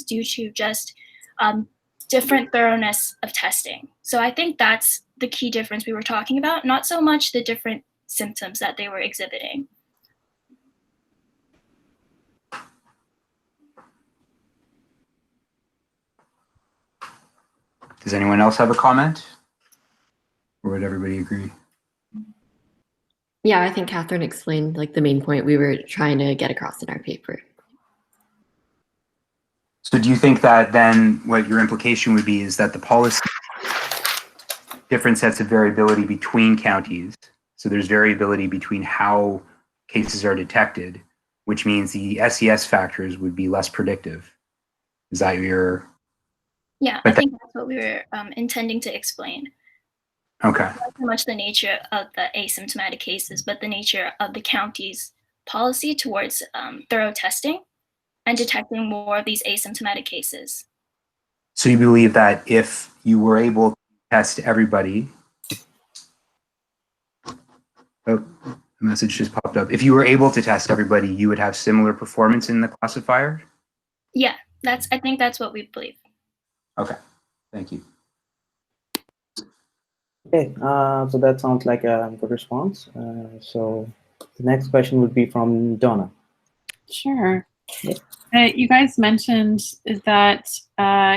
due to just different thoroughness of testing. So I think that's the key difference we were talking about, not so much the different symptoms that they were exhibiting. Does anyone else have a comment? Or would everybody agree? Yeah, I think Catherine explained like the main point we were trying to get across in our paper. So do you think that then what your implication would be is that the policy, different sets of variability between counties, so there's variability between how cases are detected, which means the SES factors would be less predictive? Is that your... Yeah, I think that's what we were intending to explain. Okay. Not so much the nature of the asymptomatic cases, but the nature of the county's policy towards thorough testing and detecting more of these asymptomatic cases. So you believe that if you were able to test everybody, oh, a message just popped up. If you were able to test everybody, you would have similar performance in the classifier? Yeah, I think that's what we believe. Okay, thank you. Okay, so that sounds like a good response. So the next question would be from Donna. Sure. You guys mentioned that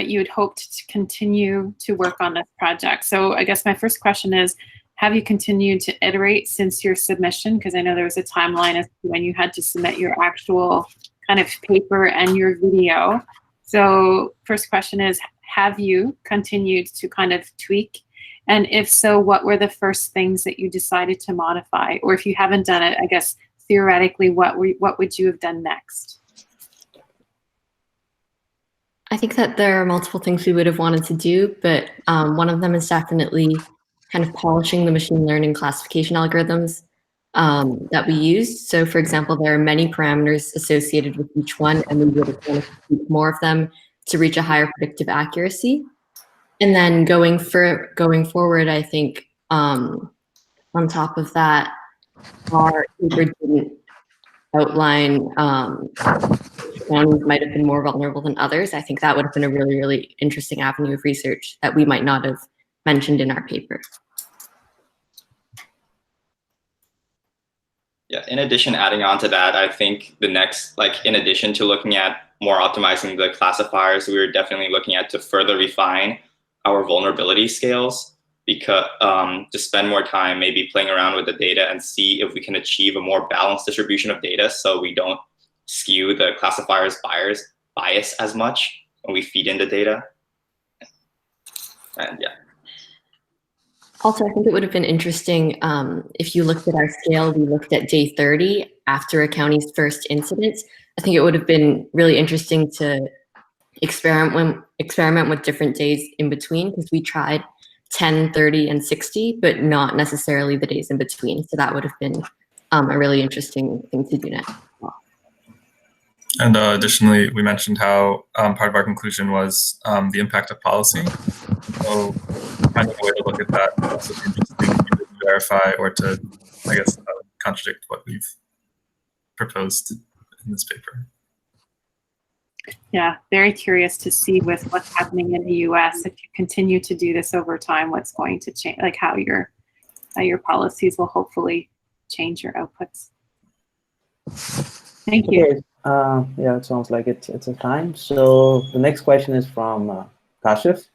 you had hoped to continue to work on this project. So I guess my first question is, have you continued to iterate since your submission? Because I know there was a timeline as to when you had to submit your actual kind of paper and your video. So first question is, have you continued to kind of tweak? And if so, what were the first things that you decided to modify? Or if you haven't done it, I guess theoretically, what would you have done next? I think that there are multiple things we would have wanted to do, but one of them is definitely kind of polishing the machine learning classification algorithms that we used. So for example, there are many parameters associated with each one, and we would have wanted to keep more of them to reach a higher predictive accuracy. And then going forward, I think on top of that, our paper didn't outline counties might have been more vulnerable than others. I think that would have been a really, really interesting avenue of research that we might not have mentioned in our paper. Yeah, in addition, adding on to that, I think the next, in addition to looking at more optimizing the classifiers, we were definitely looking at to further refine our vulnerability scales, because to spend more time maybe playing around with the data and see if we can achieve a more balanced distribution of data so we don't skew the classifier's bias as much when we feed in the data. And yeah. Also, I think it would have been interesting if you looked at our scale, we looked at day 30 after a county's first incident. I think it would have been really interesting to experiment with different days in between, because we tried 10, 30, and 60, but not necessarily the days in between. So that would have been a really interesting thing to do next. And additionally, we mentioned how part of our conclusion was the impact of policy. So finding a way to look at that would also be interesting to verify or to, I guess, contradict what we've proposed in this paper. Yeah, very curious to see with what's happening in the US, if you continue to do this over time, what's going to change, like how your policies will hopefully change your outputs. Thank you. Okay. Yeah, it sounds like it's a time. So the next question is from Kashif.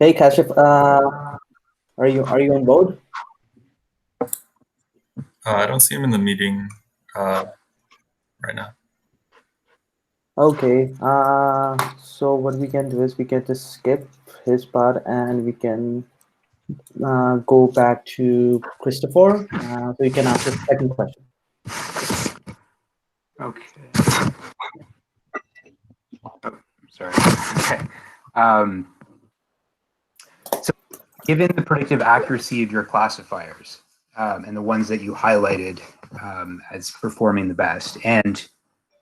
Hey, Kashif, are you on board? I don't see him in the meeting right now. Okay, so what we can do is we can just skip his part and we can go back to Christopher, so you can ask the second question. Okay. Oh, sorry. Okay. So given the predictive accuracy of your classifiers and the ones that you highlighted as performing the best, and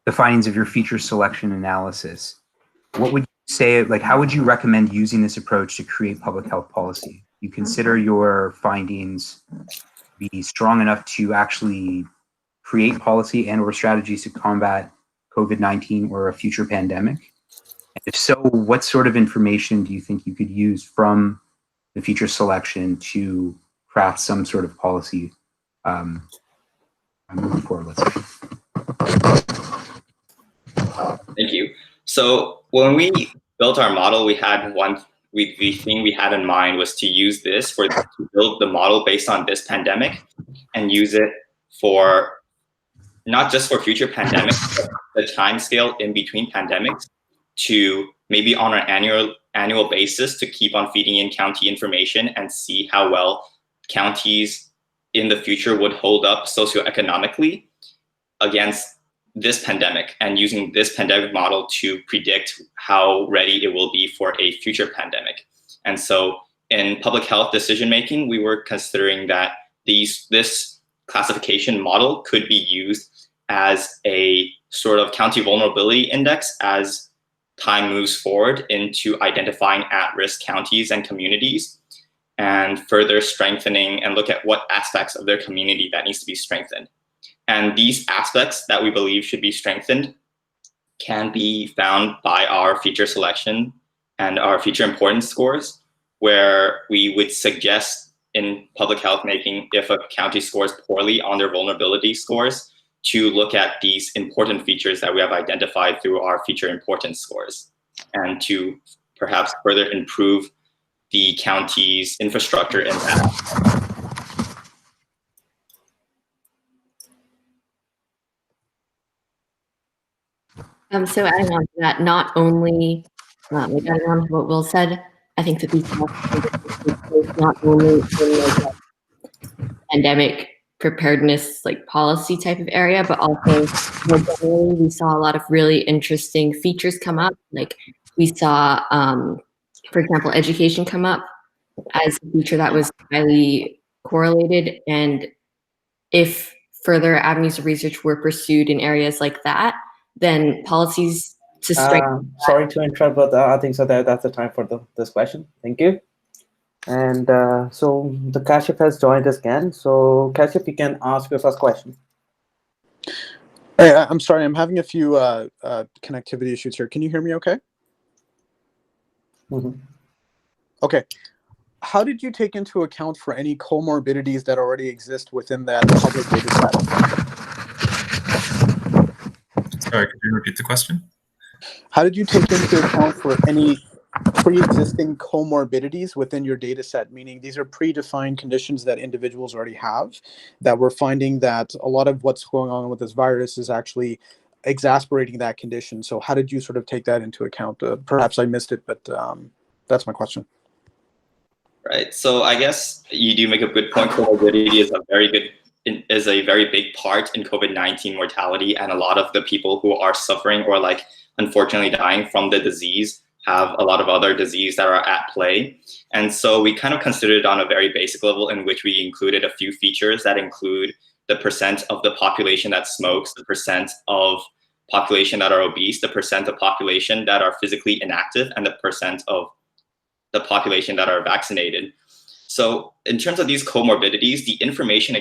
the findings of your feature selection analysis, what would you say, like, how would you recommend using this approach to create public health policy? You consider your findings be strong enough to actually create policy and or strategies to combat COVID-19 or a future pandemic? And if so, what sort of information do you think you could use from the feature selection to craft some sort of policy moving forward, let's say? Thank you. So when we built our model, we had the thing we had in mind was to use this to build the model based on this pandemic and use it for not just for future pandemics, but the time scale in between pandemics to maybe on an annual basis to keep on feeding in county information and see how well counties in the future would hold up socioeconomically against this pandemic, and using this pandemic model to predict how ready it will be for a future pandemic. And so in public health decision making, we were considering that this classification model could be used as a sort of county vulnerability index as time moves forward into identifying at-risk counties and communities, and further strengthening and look at what aspects of their community that needs to be strengthened. And these aspects that we believe should be strengthened can be found by our feature selection and our feature importance scores, where we would suggest in public health making, if a county scores poorly on their vulnerability scores, to look at these important features that we have identified through our feature importance scores, and to perhaps further improve the county's infrastructure in that. So adding on to that, not only adding on to what Will said, I think that these not only in like a pandemic preparedness like policy type of area, but also more generally, we saw a lot of really interesting features come up. Like we saw, for example, education come up as a feature that was highly correlated, and if further avenues of research were pursued in areas like that, then policies to strengthen. Sorry to interrupt, but I think so that's the time for this question. Thank you. And so the Kashif has joined us again. So Kashif, you can ask your first question. Hey, I'm sorry, I'm having a few connectivity issues here. Can you hear me okay? Mm-hmm. Okay. How did you take into account for any comorbidities that already exist within that public data set? Sorry, could you repeat the question? How did you take into account for any pre-existing comorbidities within your data set, meaning these are predefined conditions that individuals already have, that we're finding that a lot of what's going on with this virus is actually exacerbating that condition. So how did you sort of take that into account? Perhaps I missed it, but that's my question. Right. So I guess you do make a good point. Comorbidity is a very big part in COVID-19 mortality, and a lot of the people who are suffering or like unfortunately dying from the disease have a lot of other disease that are at play. And so we kind of considered it on a very basic level, in which we included a few features that include the percent of the population that smokes, the percent of population that are obese, the percent of population that are physically inactive, and the percent of the population that are vaccinated. So in terms of these comorbidities, the information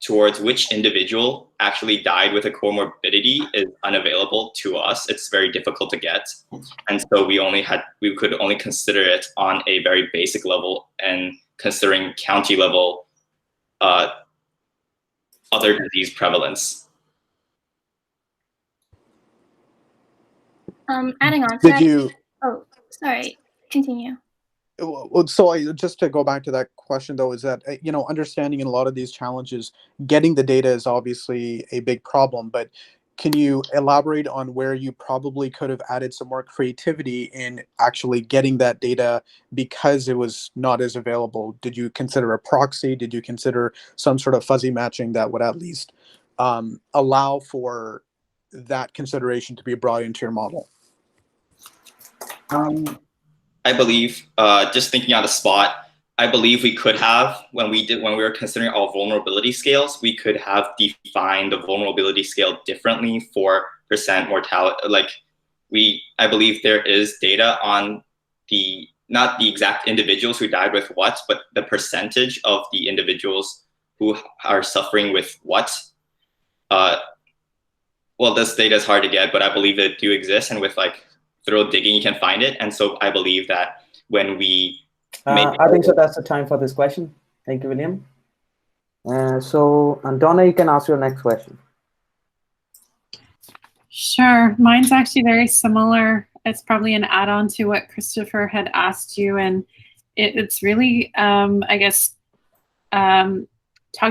towards which individual actually died with a comorbidity is unavailable to us. It's very difficult to get. And so we could only consider it on a very basic level, and considering county level other disease prevalence. Adding on to Did that. you? Oh, sorry. Continue. So just to go back to that question though, is that, understanding in a lot of these challenges, getting the data is obviously a big problem, but can you elaborate on where you probably could have added some more creativity in actually getting that data because it was not as available? Did you consider a proxy? Did you consider some sort of fuzzy matching that would at least allow for that consideration to be brought into your model? I believe, just thinking on the spot, I believe we could have, when we were considering all vulnerability scales, we could have defined the vulnerability scale differently for percent mortality. I believe there is data on not the exact individuals who died with what, but the percentage of the individuals who are suffering with what. Well, this data is hard to get, but I believe it do exist, and with thorough digging, you can find it. And so I believe that when we I think so that's the time for this question. Thank you, William. So, Donna, you can ask your next question. Sure. Mine's actually very similar. It's probably an add-on to what Christopher had asked you. And it's really, I guess, talking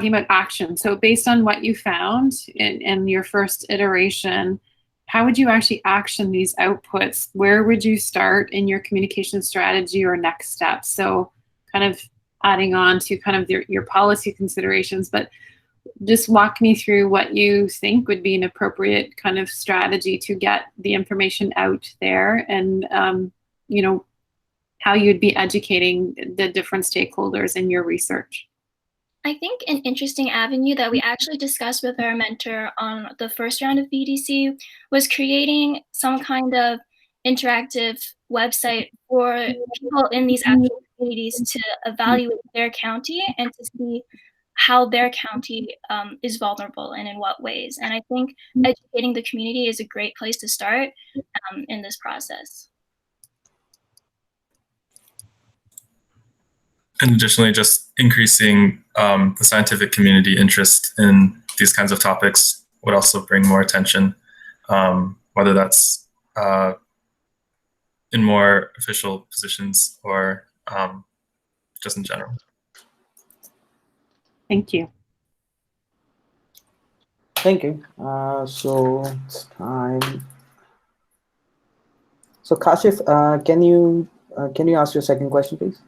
about action. So based on what you found in your first iteration, how would you actually action these outputs? Where would you start in your communication strategy or next steps? So kind of adding on to kind of your policy considerations, but just walk me through what you think would be an appropriate kind of strategy to get the information out there, and you know, how you'd be educating the different stakeholders in your research. I think an interesting avenue that we actually discussed with our mentor on the first round of BDC was creating some kind of interactive website for people in these actual communities to evaluate their county and to see how their county is vulnerable and in what ways. And I think educating the community is a great place to start in this process. And additionally, just increasing the scientific community interest in these kinds of topics would also bring more attention, whether that's in more official positions or just in general. Thank you. Thank you. So it's time. So Kashif, can you ask your second question, please?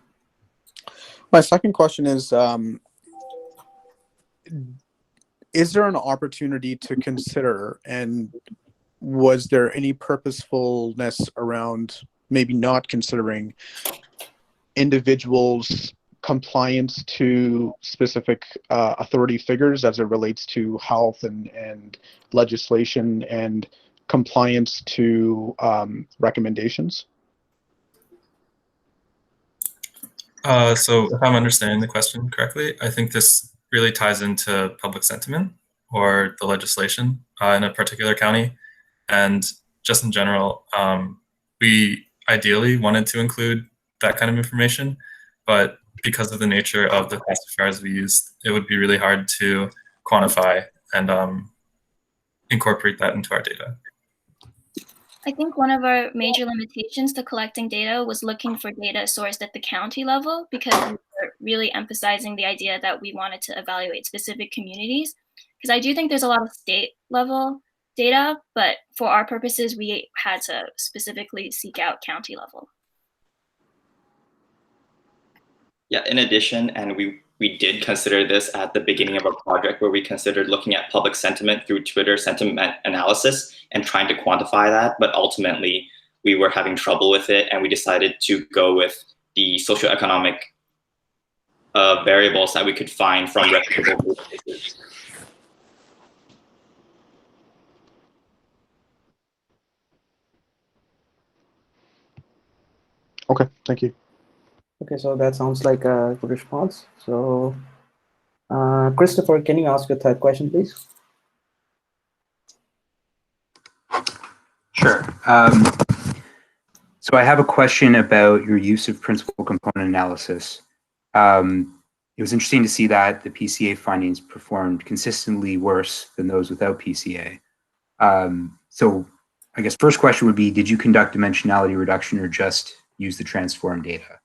My second question is there an opportunity to consider, and was there any purposefulness around maybe not considering individuals' compliance to specific authority figures as it relates to health and legislation and compliance to recommendations? So if I'm understanding the question correctly, I think this really ties into public sentiment or the legislation in a particular county. And just in general, we ideally wanted to include that kind of information, but because of the nature of the classifiers we used, it would be really hard to quantify and incorporate that into our data. I think one of our major limitations to collecting data was looking for data sourced at the county level, because we were really emphasizing the idea that we wanted to evaluate specific communities. Because I do think there's a lot of state level data, but for our purposes, we had to specifically seek out county level. Yeah, in addition, and we did consider this at the beginning of our project, where we considered looking at public sentiment through Twitter sentiment analysis and trying to quantify that, but ultimately we were having trouble with it, and we decided to go with the socioeconomic variables that we could find from reputable databases. Okay, thank you. Okay, so that sounds like a good response. So, Christopher, can you ask your third question, please? Sure. So I have a question about your use of principal component analysis. It was interesting to see that the PCA findings performed consistently worse than those without PCA. So I guess first question would be, did you conduct dimensionality reduction or just use the transform data?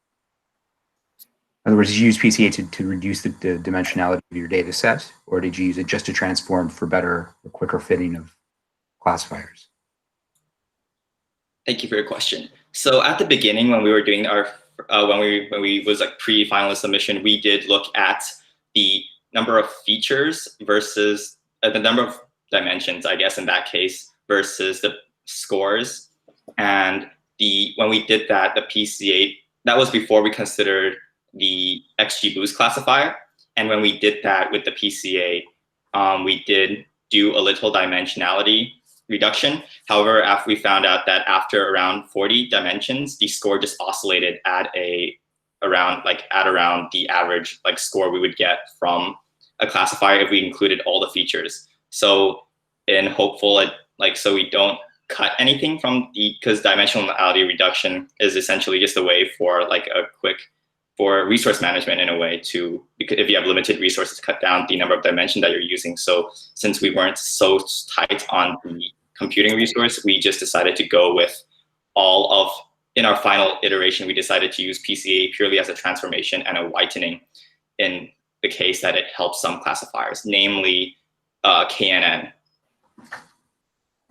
In other words, did you use PCA to reduce the dimensionality of your data set, or did you use it just to transform for better or quicker fitting of classifiers? Thank you for your question. So at the beginning, when we were doing our, when we was like pre-finalist submission, we did look at the number of features versus the number of dimensions, I guess in that case, versus the scores. And when we did that, the PCA, that was before we considered the XGBoost classifier. And when we did that with the PCA, we did do a little dimensionality reduction. However, after we found out that after around 40 dimensions, the score just oscillated at around the average score we would get from a classifier if we included all the features. So in hopeful, so we don't cut anything from because dimensionality reduction is essentially just a way for for resource management in a way because if you have limited resources, cut down the number of dimensions that you're using. So since we weren't so tight on the computing resource, we just decided to go with in our final iteration, we decided to use PCA purely as a transformation and a whitening in the case that it helps some classifiers, namely KNN.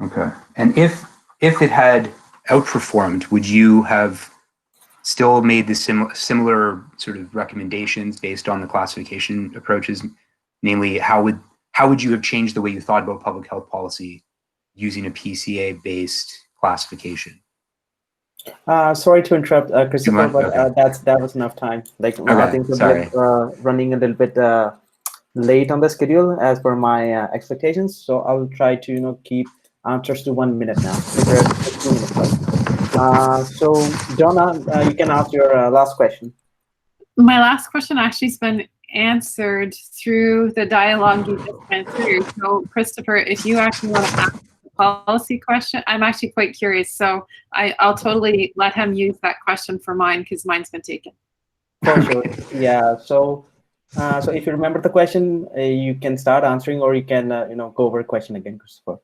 Okay. And if it had outperformed, would you have still made the similar sort of recommendations based on the classification approaches? Namely, how would you have changed the way you thought about public health policy using a PCA-based classification? Sorry to interrupt, Christopher, but okay. that was enough time. I Okay, think sorry. we're running a little bit late on the schedule as per my expectations. So I will try to keep answers to 1 minute now. So Donna, you can ask your last question. My last question actually has been answered through the dialogue you just went through. So Christopher, if you actually want to ask the policy question, I'm actually quite curious. So I'll totally let him use that question for mine because mine's been taken. For sure. Yeah. So if you remember the question, you can start answering, or you can go over a question again, Christopher.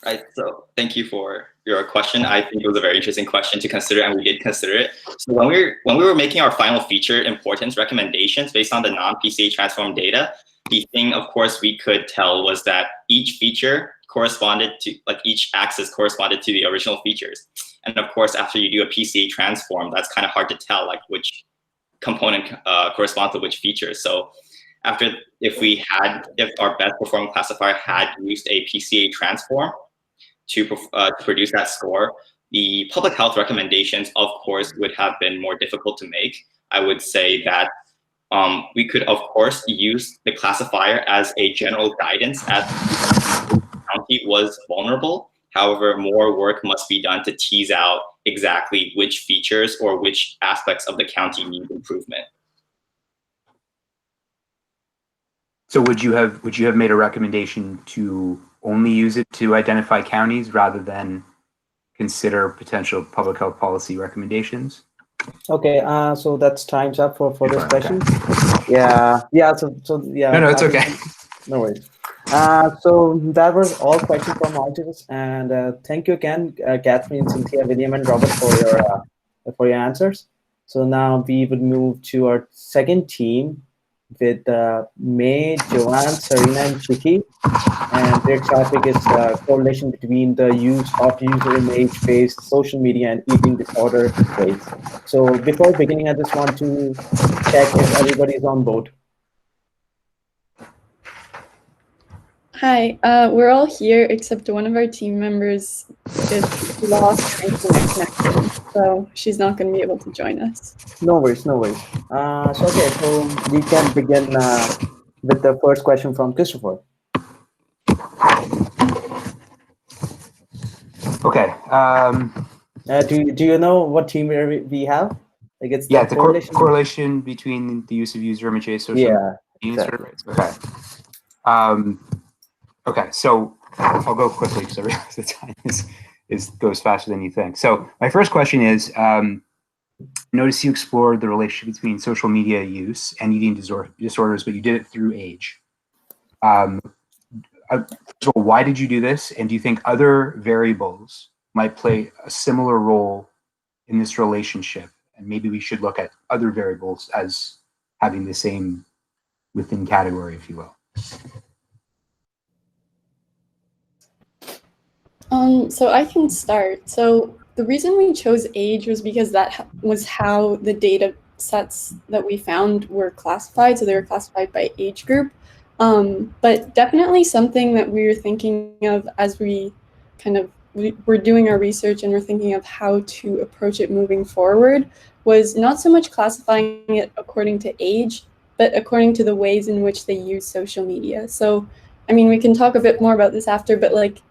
Right. So thank you for your question. I think it was a very interesting question to consider, and we did consider it. So when we were making our final feature importance recommendations based on the non-PCA transform data, the thing, of course, we could tell was that each feature corresponded to each axis corresponded to the original features. And of course, after you do a PCA transform, that's kind of hard to tell which component corresponds to which feature. So if our best performing classifier had used a PCA transform to produce that score, the public health recommendations, of course, would have been more difficult to make. I would say that we could, of course, use the classifier as a general guidance as the county was vulnerable. However, more work must be done to tease out exactly which features or which aspects of the county need improvement. So would you have made a recommendation to only use it to identify counties rather than consider potential public health policy recommendations? Okay, so that's time's up for this question. Okay. Yeah. So yeah. No, it's okay. No worries. So that was all questions from audience, and thank you again, Catherine, Cynthia, William, and Robert for your answers. So now we would move to our second team with May, Joanne, Serena, and Chiki. And their topic is correlation between the use of user image-based social media and eating disorder rates. So before beginning, I just want to check if everybody is on board. Hi, we're all here except one of our team members is lost internet connection, so she's not going to be able to join us. No worries, no worries. So we can begin with the first question from Christopher. Okay. Do you know what team we have? It's the correlation between the use of user image-based social media. Exactly. Okay. Okay, so I'll go quickly because I realize the time goes faster than you think. So my first question is, notice you explored the relationship between social media use and eating disorders, but you did it through age. So why did you do this? And do you think other variables might play a similar role in this relationship? And maybe we should look at other variables as having the same within category, if you will. So I can start. So the reason we chose age was because that was how the data sets that we found were classified. So they were classified by age group. But definitely something that we were thinking of as we kind of we're doing our research and we're thinking of how to approach it moving forward was not so much classifying it according to age, but according to the ways in which they use social media. So, I mean, we can talk a bit more about this after, but like,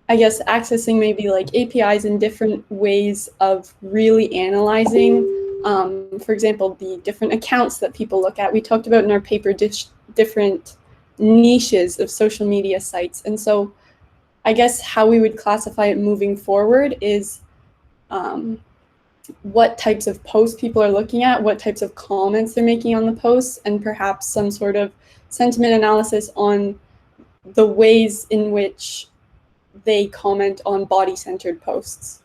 I guess accessing maybe like APIs and different ways of really analyzing, for example, the different accounts that people look at. We talked about in our paper different niches of social media sites. And so I guess how we would classify it moving forward is what types of posts people are looking at, what types of comments they're making on the posts, and perhaps some sort of sentiment analysis on the ways in which they comment on body-centered posts.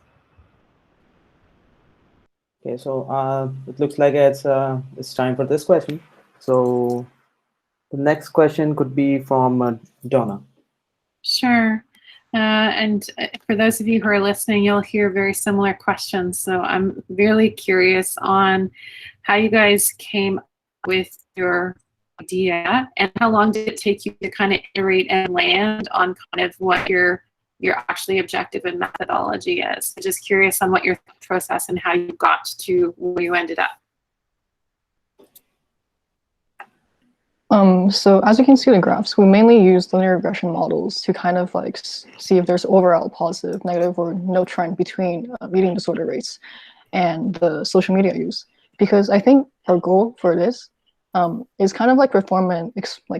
Okay, so it looks like it's time for this question. So the next question could be from Donna. Sure. And for those of you who are listening, you'll hear very similar questions. So I'm really curious on how you guys came up with your idea and how long did it take you to kind of iterate and land on kind of what your actually objective and methodology is. I'm just curious on what your process and how you got to where you ended up. So as you can see in the graphs, we mainly use linear regression models to kind of like see if there's overall positive, negative, or no trend between eating disorder rates and the social media use. Because I think our goal for this is kind of like perform an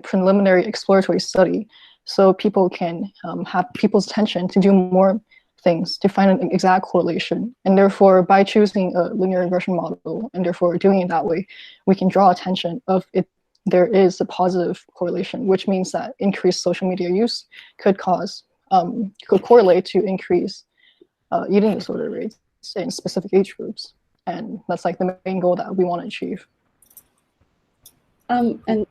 preliminary exploratory study so people can have people's attention to do more things to find an exact correlation. And therefore, by choosing a linear regression model and therefore doing it that way, we can draw attention of it. There is a positive correlation, which means that increased social media use could correlate to increased eating disorder rates in specific age groups. And that's like the main goal that we want to achieve. And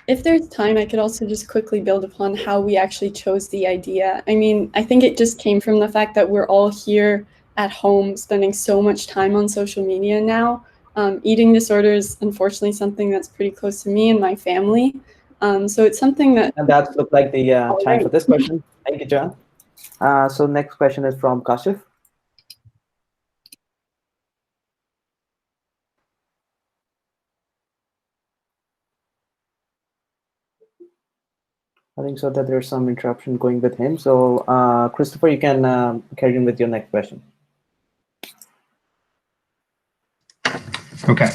if there's time, I could also just quickly build upon how we actually chose the idea. I mean, I think it just came from the fact that we're all here at home spending so much time on social media now. Eating disorders, unfortunately, something that's pretty close to me and my family. So it's something that... And that looked like the time for this question. Thank you, John. So next question is from Kashif. I think so that there's some interruption going with him. So Christopher, you can carry on with your next question. Okay.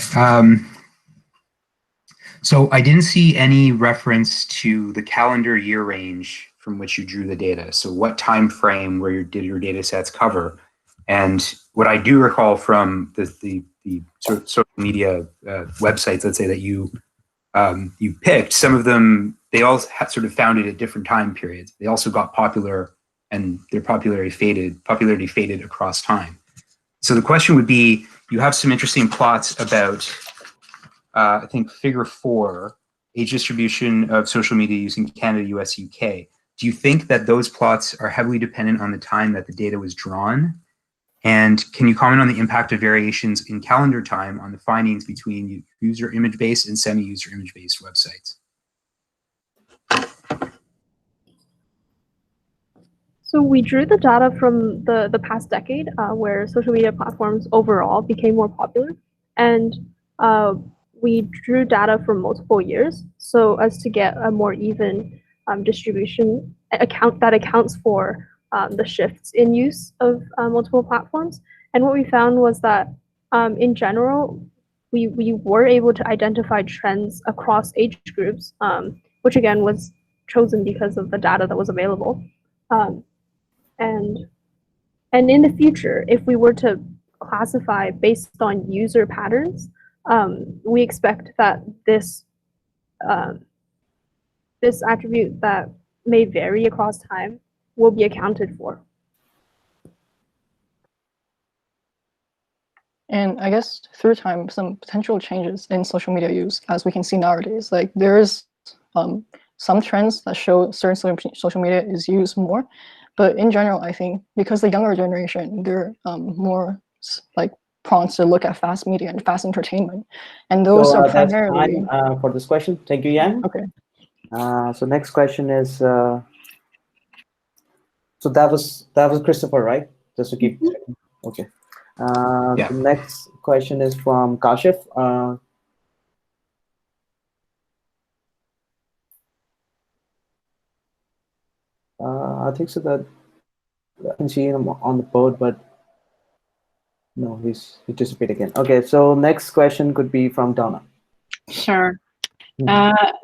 So I didn't see any reference to the calendar year range from which you drew the data. So what time frame did your data sets cover? And what I do recall from the sort of social media websites, let's say that you picked, some of them, they all sort of founded at different time periods. They also got popular and their popularity faded across time. So the question would be, you have some interesting plots about, I think, figure 4, age distribution of social media use in Canada, US, UK. Do you think that those plots are heavily dependent on the time that the data was drawn? And can you comment on the impact of variations in calendar time on the findings between user image-based and semi-user image-based websites? So we drew the data from the past decade where social media platforms overall became more popular. And we drew data from multiple years so as to get a more even distribution that accounts for the shifts in use of multiple platforms. And what we found was that in general, we were able to identify trends across age groups, which again was chosen because of the data that was available. And in the future, if we were to classify based on user patterns, we expect that this attribute that may vary across time will be accounted for. And I guess through time, some potential changes in social media use, as we can see nowadays, like there is some trends that show certain social media is used more. But in general, I think because the younger generation, they're more like prone to look at fast media and fast entertainment. And those are primarily... That's time for this question. Thank you, Yang. Okay. So next question is So that was Christopher, right? Just to keep checking. Okay. Yeah. The next question is from Kashif. I think so that I can see him on the board, but no, he disappeared again. Okay, so next question could be from Donna. Sure.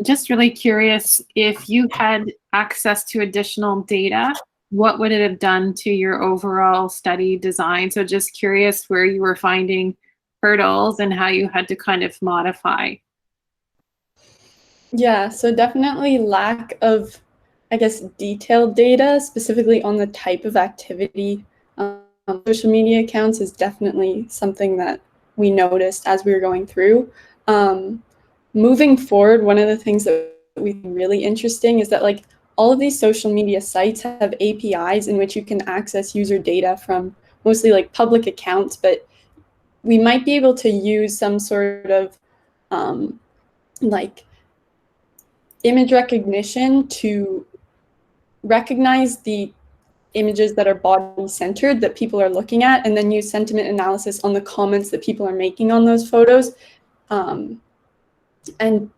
Just really curious, if you had access to additional data, what would it have done to your overall study design? So just curious where you were finding hurdles and how you had to kind of modify. Yeah, so definitely lack of, I guess, detailed data, specifically on the type of activity social media accounts is definitely something that we noticed as we were going through. Moving forward, one of the things that we find really interesting is that like all of these social media sites have APIs in which you can access user data from mostly like public accounts, but we might be able to use some sort of like image recognition to recognize the images that are body-centered that people are looking at, and then use sentiment analysis on the comments that people are making on those photos, and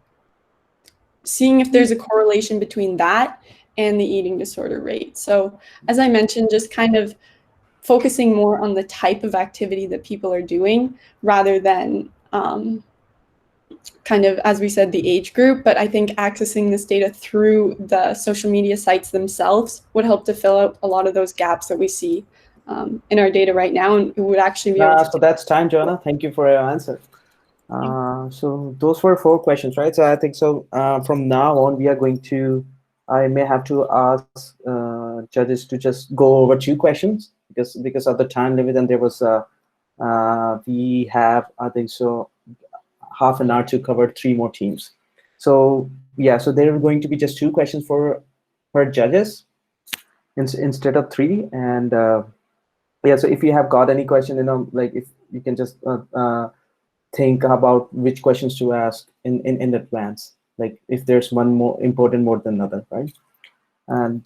seeing if there's a correlation between that and the eating disorder rate. So as I mentioned, just kind of focusing more on the type of activity that people are doing rather than kind of, as we said, the age group. But I think accessing this data through the social media sites themselves would help to fill out a lot of those gaps that we see in our data right now, and it would actually be able to So that's time, Jonah. Thank you for your answer. So those were 4 questions, right? So I think so from now on, we are going to, I may have to ask judges to just go over 2 questions because of the time limit, and there was, we have, I think so, half an hour to cover 3 more teams. So yeah, so there are going to be just 2 questions for judges instead of 3. And yeah, so if you have got any question, like if you can just think about which questions to ask in advance, like if there's one more important more than another, right? And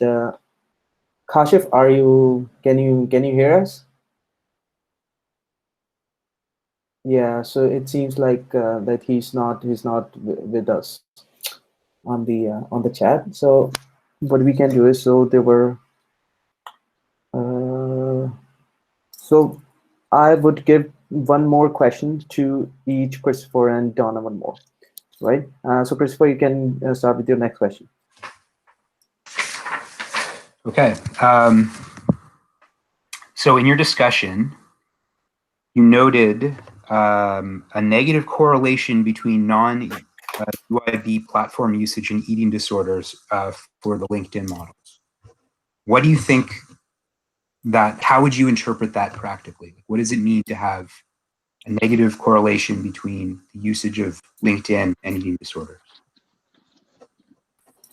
Kashif, can you hear us? Yeah, so it seems like that he's not with us on the chat. So what we can do is, so there were so I would give one more question to each, Christopher and Donna, one more, right? So Christopher, you can start with your next question. Okay. So in your discussion, you noted a negative correlation between non-UIB platform usage and eating disorders for the LinkedIn models. What do you think how would you interpret that practically? What does it mean to have a negative correlation between the usage of LinkedIn and eating disorders?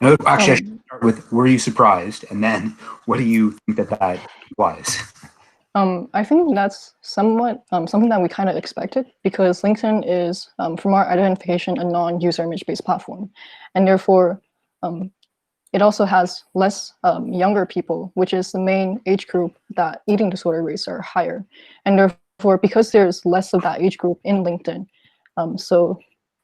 No, actually, I should start with, were you surprised? And then what do you think that implies? I think that's somewhat something that we kind of expected, because LinkedIn is, from our identification, a non-user image-based platform, and therefore it also has less younger people, which is the main age group that eating disorder rates are higher, and therefore because there's less of that age group in LinkedIn, so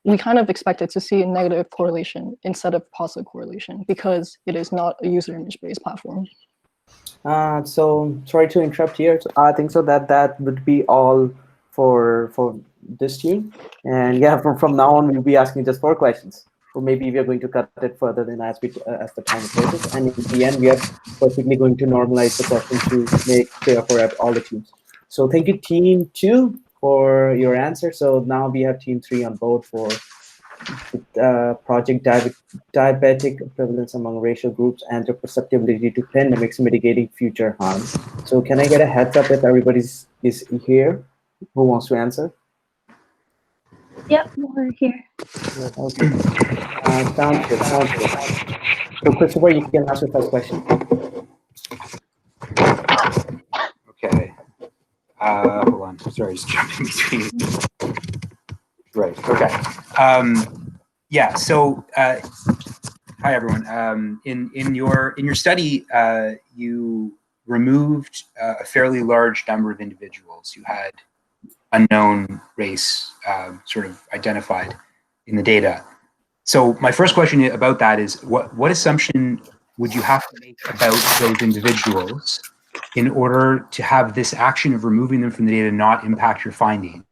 we kind of expected to see a negative correlation instead of positive correlation because it is not a user image-based platform. So sorry to interrupt here. So I think so that would be all for this team. And yeah, from now on, we'll be asking just 4 questions. So maybe we are going to cut it further than as the time approaches. And in the end, we are perfectly going to normalize the questions to make fair for all the teams. So thank you, team 2, for your answer. So now we have team 3 on board for project diabetic prevalence among racial groups and their susceptibility to pandemics mitigating future harm. So can I get a heads up if everybody is here who wants to answer? Yep, we're here. Okay. Sounds good. So Christopher, you can ask your first question. Okay. Hold on. Sorry, just jumping between. Right. Okay. Yeah. So, hi everyone. In your study, you removed a fairly large number of individuals who had unknown race sort of identified in the data. So my first question about that is, what assumption would you have to make about those individuals in order to have this action of removing them from the data not impact your findings?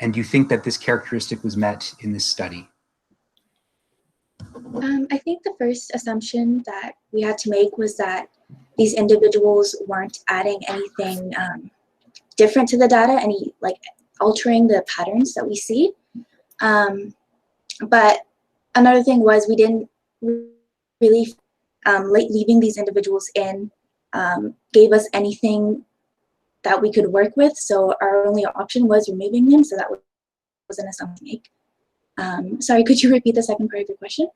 And do you think that this characteristic was met in this study? I think the first assumption that we had to make was that these individuals weren't adding anything different to the data, any like altering the patterns that we see. But another thing was we didn't really, leaving these individuals in gave us anything that we could work with. So our only option was removing them. So that was an assumption to make. Sorry, could you repeat the second part of your question?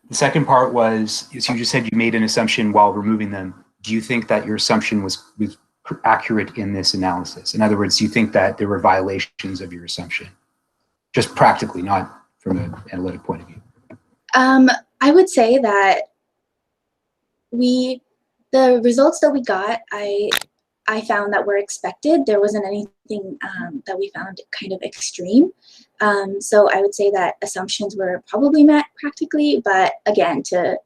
The second part was, so you just said you made an assumption while removing them. Do you think that your assumption was accurate in this analysis? In other words, do you think that there were violations of your assumption? Just practically, not from an analytic point of view. I would say that the results that we got, I found that were expected. There wasn't anything that we found kind of extreme. So I would say that assumptions were probably met practically, but again, for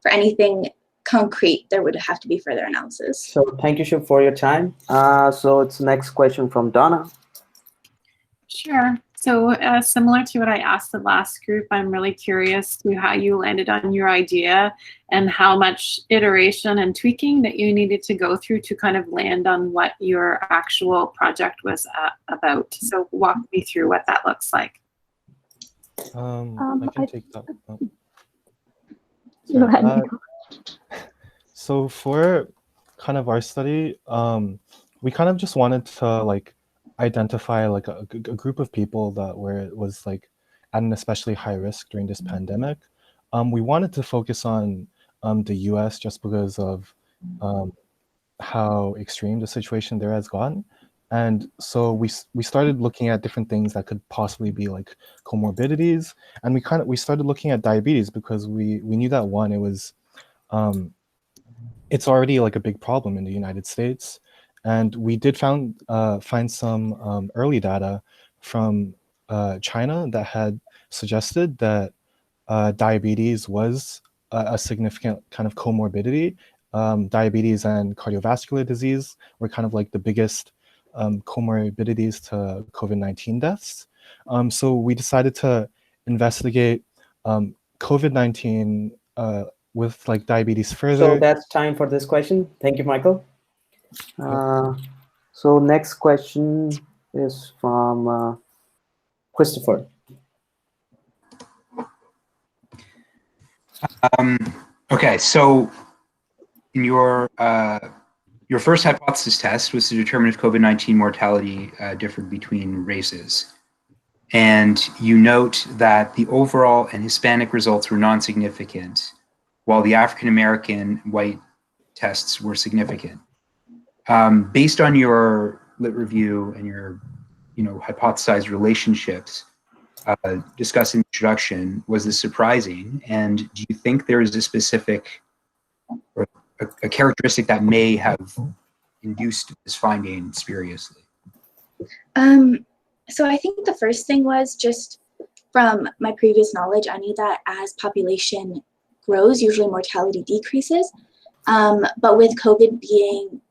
anything concrete, there would have to be further analysis. So thank you, Shiv, for your time. So it's the next question from Donna. Sure. So similar to what I asked the last group, I'm really curious to how you landed on your idea and how much iteration and tweaking that you needed to go through to kind of land on what your actual project was about. So walk me through what that looks like. I can take that. Oh. Go ahead. So for kind of our study, we kind of just wanted to like identify like a group of people that was like at an especially high risk during this pandemic. We wanted to focus on the US just because of how extreme the situation there has gotten. And so we started looking at different things that could possibly be like comorbidities. And we started looking at diabetes because we knew that one, it was it's already like a big problem in the United States. And we did find some early data from China that had suggested that diabetes was a significant kind of comorbidity. Diabetes and cardiovascular disease were kind of like the biggest comorbidities to COVID-19 deaths. So we decided to investigate COVID-19 with like diabetes further. So that's time for this question. Thank you, Michael. So next question is from Christopher. Okay, so in your first hypothesis test was to determine if COVID-19 mortality differed between races. And you note that the overall and Hispanic results were non-significant, while the African-American white tests were significant. Based on your lit review and your hypothesized relationships discussed in the introduction, was this surprising? And do you think there is a specific or a characteristic that may have induced this finding spuriously? So I think the first thing was just from my previous knowledge, I knew that as population grows, usually mortality decreases. But with COVID being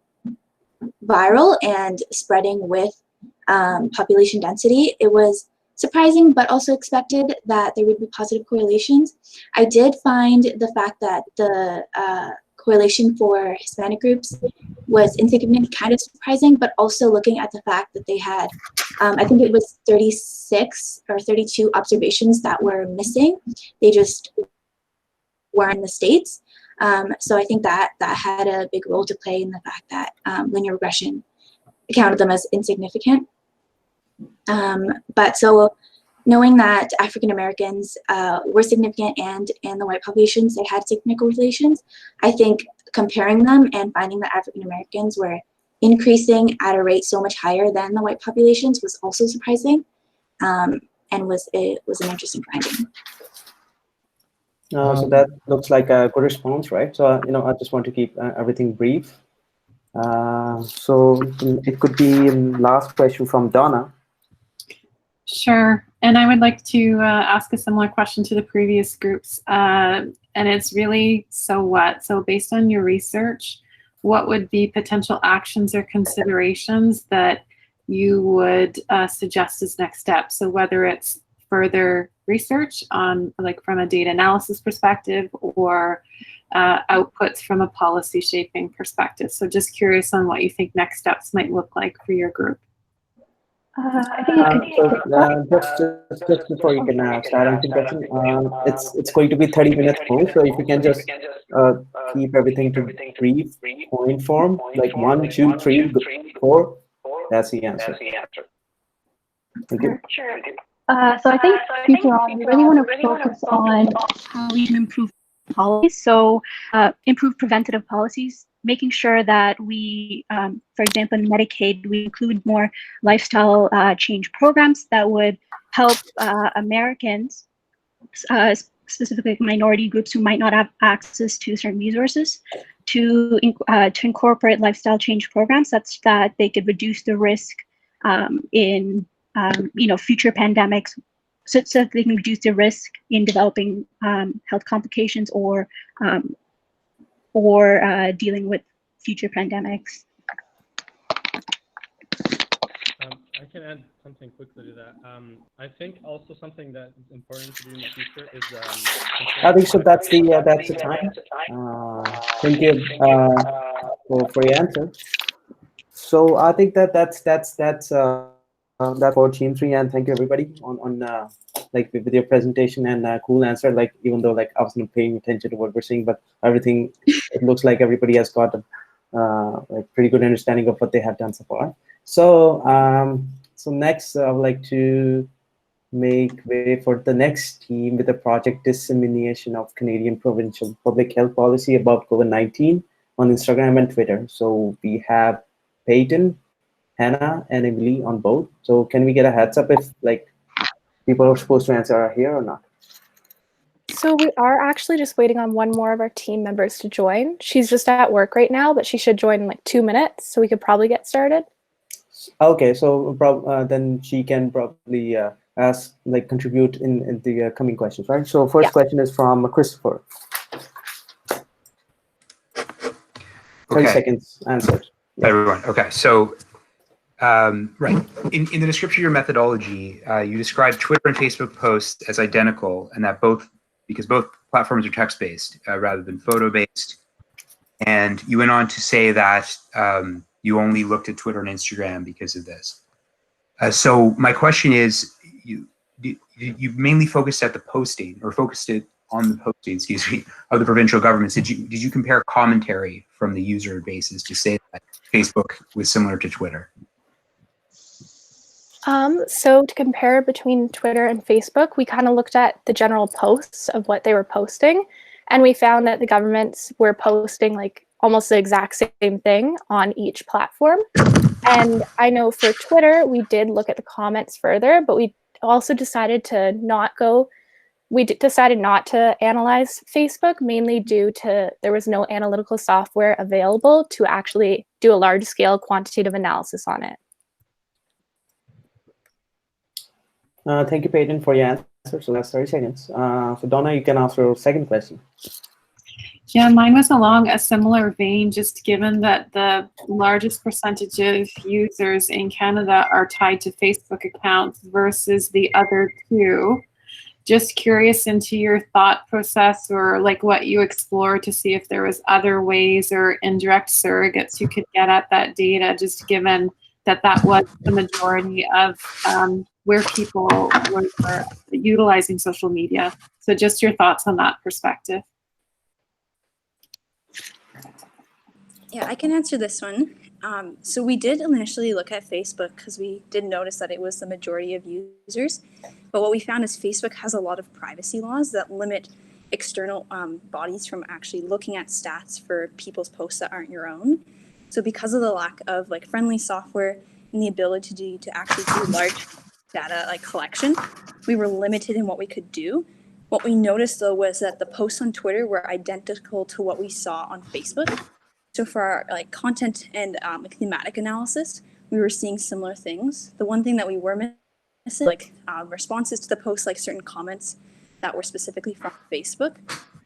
viral and spreading with population density, it was surprising but also expected that there would be positive correlations. I did find the fact that the correlation for Hispanic groups was insignificant kind of surprising, but also looking at the fact that they had, I think it was 36 or 32 observations that were missing. They just weren't in the States. So I think that had a big role to play in the fact that linear regression counted them as insignificant. But so knowing that African Americans were significant and the white populations, they had significant correlations, I think comparing them and finding that African Americans were increasing at a rate so much higher than the white populations was also surprising, and was an interesting finding. So that looks like a good response, right? So I just want to keep everything brief. So it could be last question from Donna. Sure. And I would like to ask a similar question to the previous groups. And it's really, so what? So based on your research, what would be potential actions or considerations that you would suggest as next steps? So whether it's further research on, like, from a data analysis perspective, or outputs from a policy shaping perspective. So just curious on what you think next steps might look like for your group. I think Just before you can start answering question, it's going to be 30 minutes more. So if you can just keep everything to brief point form, like 1, 2, 3, 4, that's the answer. Thank you. So I think future on, we really want to focus on how we can improve policies. So improve preventative policies, making sure that we, for example, in Medicaid, we include more lifestyle change programs that would help Americans, specifically minority groups who might not have access to certain resources, to incorporate lifestyle change programs such that they could reduce the risk in future pandemics, so that they can reduce the risk in developing health complications or dealing with future pandemics. I can add something quickly to that. I think also something that is important to do in the future is. I think so. That's the time. Thank you for your answer. So I think that's that for Team 3, and thank you everybody on like with your presentation and cool answer. Like, even though like I wasn't paying attention to what we're saying, but everything, it looks like everybody has got a like pretty good understanding of what they have done so far. So so next I would like to make way for the next team with the project dissemination of Canadian provincial public health policy about COVID-19 on Instagram and Twitter. So we have Peyton, Hannah, and Emily on both. So can we get a heads up if like people are supposed to answer are here or not? So we are actually just waiting on one more of our team members to join. She's just at work right now, but she should join in like 2 minutes, so we could probably get started. Okay, so then she can probably ask, like, contribute in the coming questions, right? So first question is from Christopher. 30 seconds answered. Yeah. Everyone. Okay, so right in the description of your methodology, you described Twitter and Facebook posts as identical, and that because both platforms are text-based rather than photo-based. And you went on to say that you only looked at Twitter and Instagram because of this. So my question is, you mainly focused at the posting, or focused it on the posting, excuse me, of the provincial governments. Did you compare commentary from the user bases to say that Facebook was similar to Twitter? So to compare between Twitter and Facebook, we kind of looked at the general posts of what they were posting, and we found that the governments were posting like almost the exact same thing on each platform. And I know for Twitter, we did look at the comments further, but we also decided to not go. We decided not to analyze Facebook, mainly due to there was no analytical software available to actually do a large-scale quantitative analysis on it. Thank you, Peyton, for your answer. So that's 30 seconds. So Donna, you can ask your second question. Yeah, mine was along a similar vein, just given that the largest percentage of users in Canada are tied to Facebook accounts versus the other two. Just curious into your thought process, or like what you explored to see if there was other ways or indirect surrogates you could get at that data, just given that that was the majority of where people were utilizing social media. So just your thoughts on that perspective. Yeah, I can answer this one. So we did initially look at Facebook because we did notice that it was the majority of users. But what we found is Facebook has a lot of privacy laws that limit external bodies from actually looking at stats for people's posts that aren't your own. So because of the lack of like friendly software and the ability to actually do large data like collection, we were limited in what we could do. What we noticed though was that the posts on Twitter were identical to what we saw on Facebook. So for our like content and thematic analysis, we were seeing similar things. The one thing that we were missing, like responses to the posts, like certain comments that were specifically from Facebook,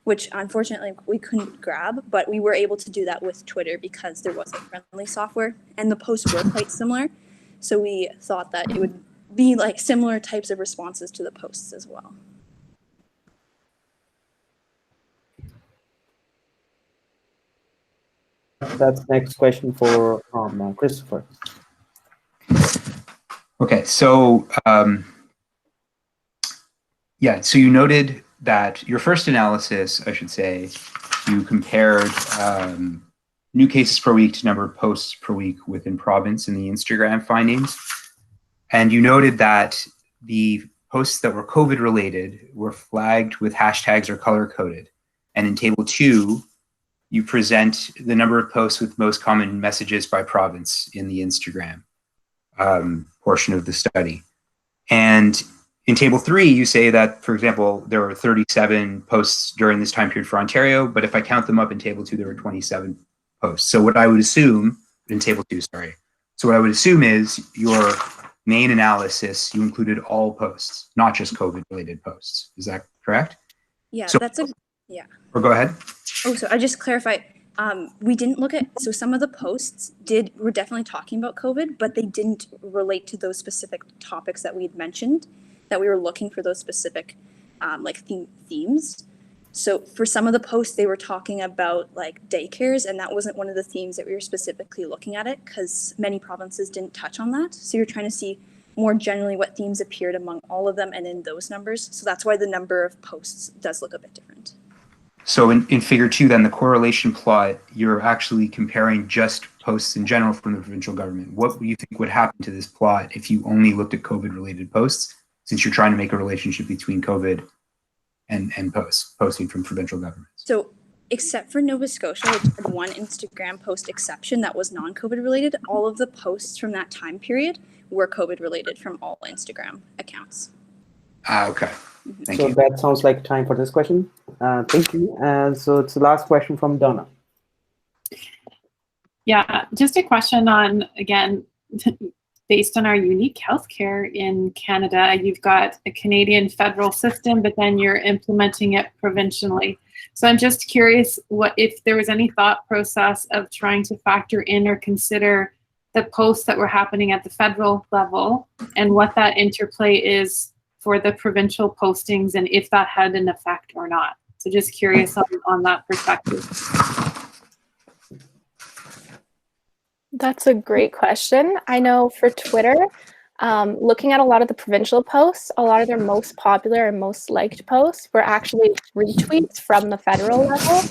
which unfortunately we couldn't grab, but we were able to do that with Twitter because there was a friendly software and the posts were quite similar. So we thought that it would be like similar types of responses to the posts as well. That's next question for Christopher. Okay, so yeah, so you noted that your first analysis, I should say, you compared new cases per week to number of posts per week within province in the Instagram findings. And you noted that the posts that were COVID related were flagged with hashtags or color coded. And in table 2, you present the number of posts with most common messages by province in the Instagram portion of the study. And in table 3, you say that, for example, there were 37 posts during this time period for Ontario, but if I count them up in table 2, there were 27 posts. So what I would assume, in table 2, sorry. So what I would assume is your main analysis, you included all posts, not just COVID-related posts. Is that correct? Yeah, so, that's a, yeah. Or go ahead. Oh, so I just clarify. We didn't look at, so some of the posts were definitely talking about COVID, but they didn't relate to those specific topics that we had mentioned, that we were looking for those specific like themes. So for some of the posts, they were talking about like daycares, and that wasn't one of the themes that we were specifically looking at it because many provinces didn't touch on that. So you're trying to see more generally what themes appeared among all of them and in those numbers. So that's why the number of posts does look a bit different. So in figure 2, then the correlation plot, you're actually comparing just posts in general from the provincial government. What do you think would happen to this plot if you only looked at COVID-related posts, since you're trying to make a relationship between COVID and posting from provincial governments? So except for Nova Scotia, which had one Instagram post exception that was non-COVID related, all of the posts from that time period were COVID related from all Instagram accounts. Okay. Thank so you. That sounds like time for this question. Thank you. And so it's the last question from Donna. Yeah, just a question on, again, based on our unique healthcare in Canada, you've got a Canadian federal system, but then you're implementing it provincially. So I'm just curious if there was any thought process of trying to factor in or consider the posts that were happening at the federal level and what that interplay is for the provincial postings and if that had an effect or not. So just curious on that perspective. That's a great question. I know for Twitter, looking at a lot of the provincial posts, a lot of their most popular and most liked posts were actually retweets from the federal level.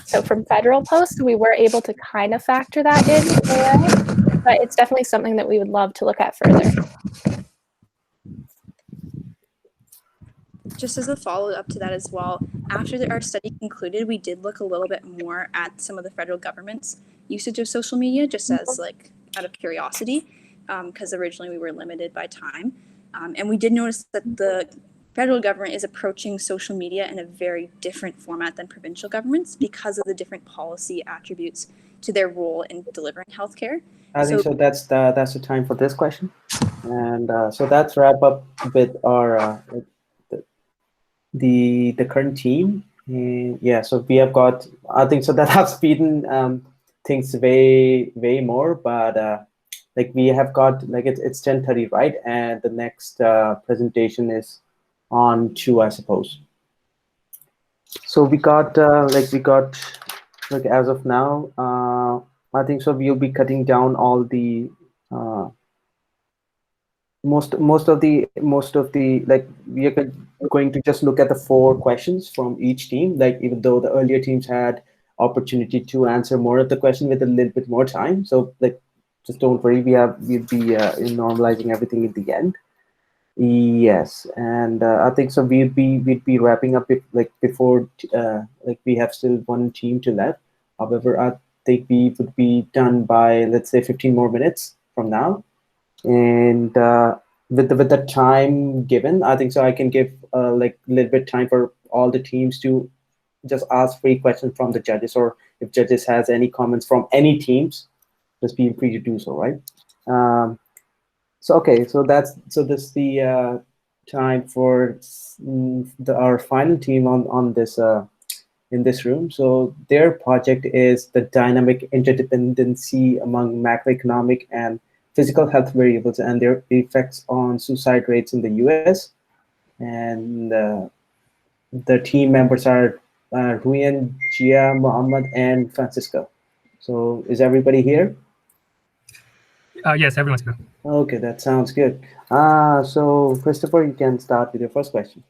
So from federal posts, we were able to kind of factor that in, but it's definitely something that we would love to look at further. Just as a follow-up to that as well, after our study concluded, we did look a little bit more at some of the federal government's usage of social media, just as like out of curiosity, because originally we were limited by time. And we did notice that the federal government is approaching social media in a very different format than provincial governments because of the different policy attributes to their role in delivering healthcare. I think so. That's the time for this question, and so that's wrap up with our the current team. And yeah, so we have got, I think so that have speeded things way more, but like we have got like it's 10:30, right? And the next presentation is on 2, I suppose. So we got like as of now, I think so we'll be cutting down all the most of the like we are going to just look at the 4 questions from each team, like even though the earlier teams had opportunity to answer more of the question with a little bit more time. So like just don't worry, we'll be normalizing everything at the end. Yes, and I think so we'd be wrapping up it like before like we have still 1 team to left. However, I think we would be done by, let's say, 15 more minutes from now. And with the time given, I think so I can give like a little bit time for all the teams to just ask free questions from the judges, or if judges has any comments from any teams, just feel free to do so, right? So okay, so this is the time for our final team on this in this room. So their project is the dynamic interdependency among macroeconomic and physical health variables and their effects on suicide rates in the US. And the team members are Ruyan, Gia, Mohammed, and Francisco. So is everybody here? Yes, everyone's here. Okay, that sounds good. So Christopher, you can start with your first question.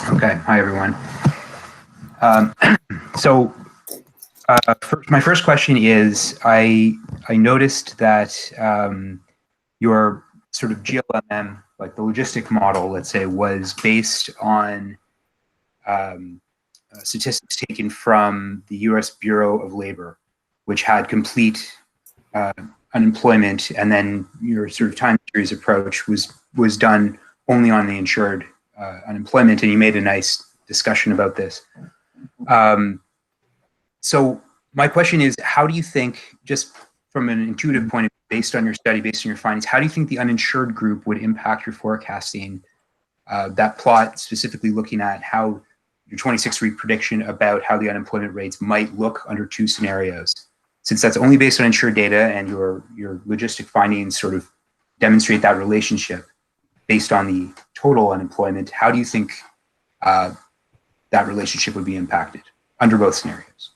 Okay, hi everyone. So my first question is, I noticed that your sort of GLMM, like the logistic model, let's say, was based on statistics taken from the US Bureau of Labor, which had complete unemployment, and then your sort of time series approach was done only on the insured unemployment, and you made a nice discussion about this. So my question is, how do you think, just from an intuitive point of view, based on your study, based on your findings, how do you think the uninsured group would impact your forecasting? That plot specifically looking at how your 26-week prediction about how the unemployment rates might look under two scenarios. Since that's only based on insured data and your logistic findings sort of demonstrate that relationship based on the total unemployment, how do you think that relationship would be impacted under both scenarios?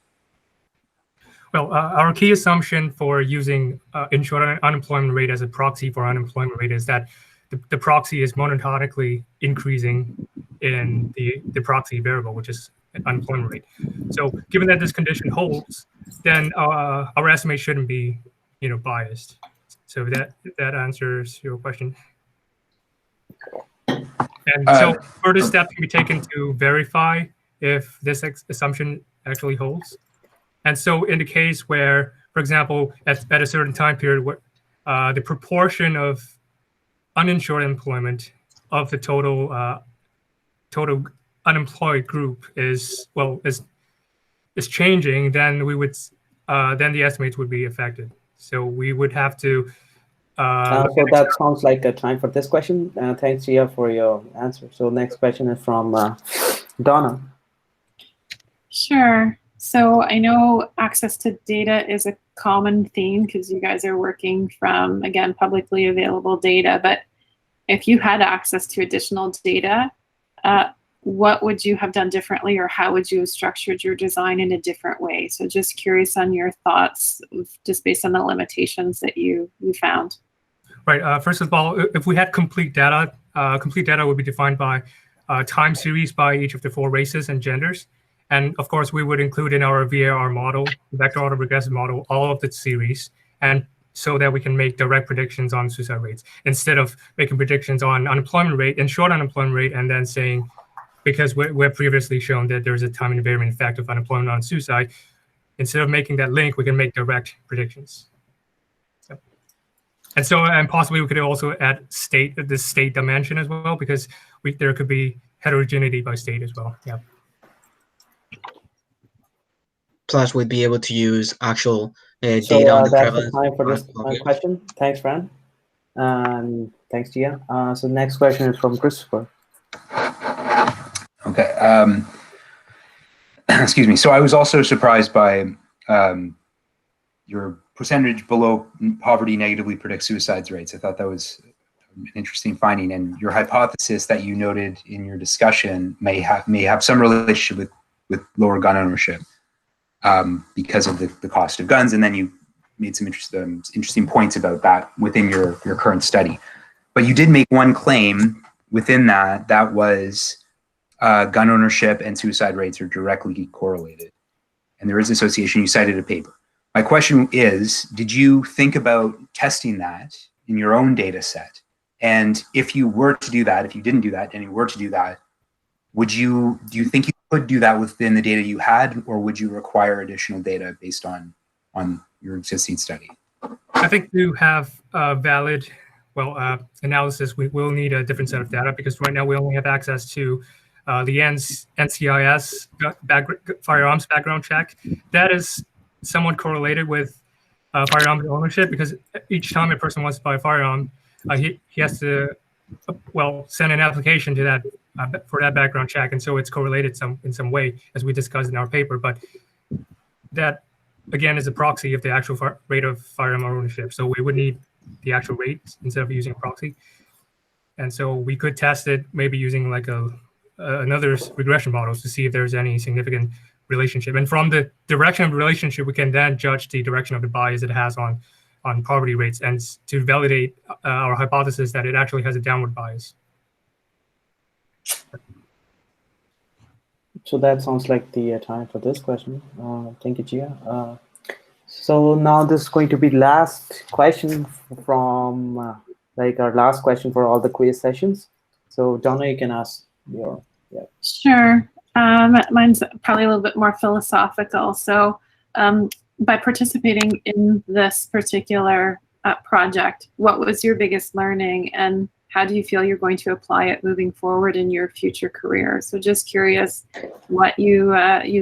Well, our key assumption for using insured unemployment rate as a proxy for unemployment rate is that the proxy is monotonically increasing in the proxy variable, which is unemployment rate. So given that this condition holds, then our estimate shouldn't be, biased. So that answers your question. And so further steps can be taken to verify if this assumption actually holds. And so in the case where, for example, at a certain time period, where the proportion of uninsured employment of the total unemployed group is changing, then we would then the estimates would be affected. So we would have to. So that sounds like a time for this question. Thanks, Gia, for your answer. So next question is from Donna. Sure. So I know access to data is a common theme because you guys are working from, again, publicly available data. But if you had access to additional data, what would you have done differently, or how would you have structured your design in a different way? So just curious on your thoughts, just based on the limitations that you found. Right. First of all, if we had complete data would be defined by time series by each of the 4 races and genders. And of course, we would include in our VAR model, vector autoregressive model, all of the series, and so that we can make direct predictions on suicide rates instead of making predictions on unemployment rate and short unemployment rate, and then saying, because we're previously shown that there's a time invariant effect of unemployment on suicide, instead of making that link, we can make direct predictions. And possibly we could also add the state dimension as well, because there could be heterogeneity by state as well. Yeah. Plus, we'd be able to use actual data So on the that's prevalence. the time for this question. Thanks, Fran. Thanks, Gia. So next question is from Christopher. Okay. Excuse me. So I was also surprised by your percentage below poverty negatively predicts suicide rates. I thought that was an interesting finding, and your hypothesis that you noted in your discussion may have some relationship with lower gun ownership because of the cost of guns, and then you made some interesting points about that within your current study. But you did make one claim within that was gun ownership and suicide rates are directly correlated, and there is association. You cited a paper. My question is, did you think about testing that in your own data set? And if you were to do that, if you didn't do that and you were to do that, do you think you could do that within the data you had, or would you require additional data based on your existing study? I think to have valid analysis, we will need a different set of data because right now we only have access to the NCIS firearms background check. That is somewhat correlated with firearms ownership because each time a person wants to buy a firearm, he has to send an application to that for that background check, and so it's correlated in some way, as we discussed in our paper. But that again is a proxy of the actual rate of firearm ownership. So we would need the actual rate instead of using a proxy. And so we could test it maybe using like another regression models to see if there's any significant relationship. And from the direction of the relationship, we can then judge the direction of the bias it has on poverty rates and to validate our hypothesis that it actually has a downward bias. So that sounds like the time for this question. Thank you, Gia. So now this is going to be last question from like our last question for all the quiz sessions. So Donna, you can ask your. Yeah. Sure. Mine's probably a little bit more philosophical. So by participating in this particular project, what was your biggest learning and how do you feel you're going to apply it moving forward in your future career? So just curious what you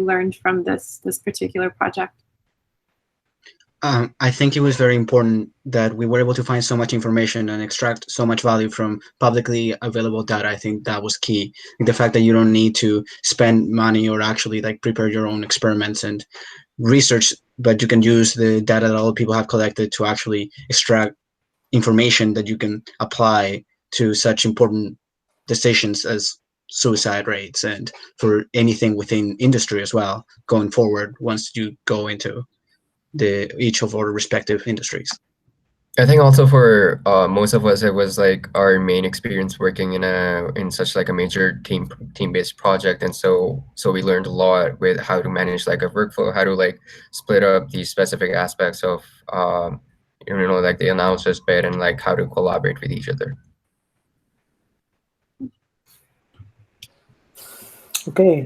learned from this particular project. I think it was very important that we were able to find so much information and extract so much value from publicly available data. I think that was key. The fact that you don't need to spend money or actually like prepare your own experiments and research, but you can use the data that all people have collected to actually extract information that you can apply to such important decisions as suicide rates and for anything within industry as well going forward once you go into each of our respective industries. I think also for most of us, it was like our main experience working in such like a major team-based project, and so we learned a lot with how to manage like a workflow, how to like split up these specific aspects of like the analysis bit and like how to collaborate with each other. Okay,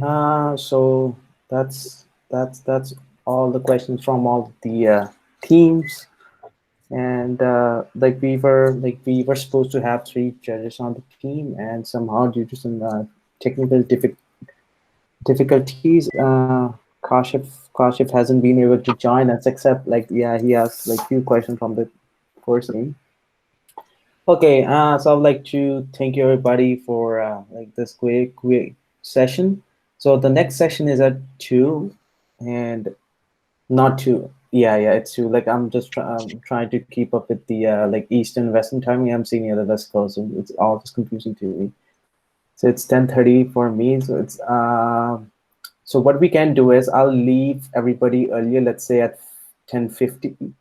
so that's all the questions from all the teams, and like we were supposed to have 3 judges on the team, and somehow due to some technical difficulties, Kashif hasn't been able to join us, except like he has like few questions from the first team. Okay, so I'd like to thank you everybody for like this quick session. So the next session is at 2, and not 2. Yeah, it's 2. Like I'm just trying to keep up with the like Eastern Western timing. I'm seeing the West Coast, and it's all just confusing to me. So it's 10:30 for me. So it's so what we can do is I'll leave everybody earlier. Let's say at 10:50,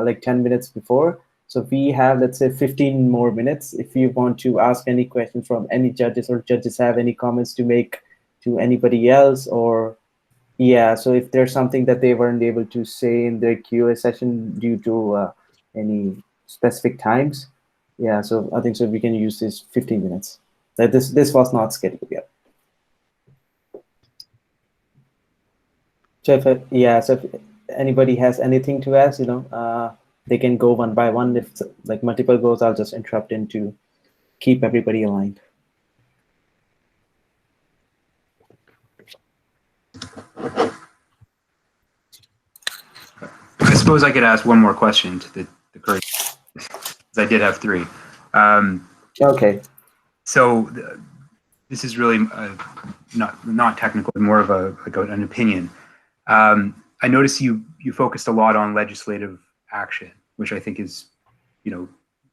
like 10 minutes before. So we have, let's say, 15 more minutes. If you want to ask any questions from any judges, or judges have any comments to make to anybody else, or yeah, so if there's something that they weren't able to say in their QA session due to any specific times, yeah, so I think so we can use this 15 minutes. That this was not scheduled yet. So if anybody has anything to ask, they can go one by one. If like multiple goes, I'll just interrupt in to keep everybody aligned. I suppose I could ask one more question to the current, because I did have 3. Okay. So this is really not technical, more of an opinion. I noticed you focused a lot on legislative action, which I think is, a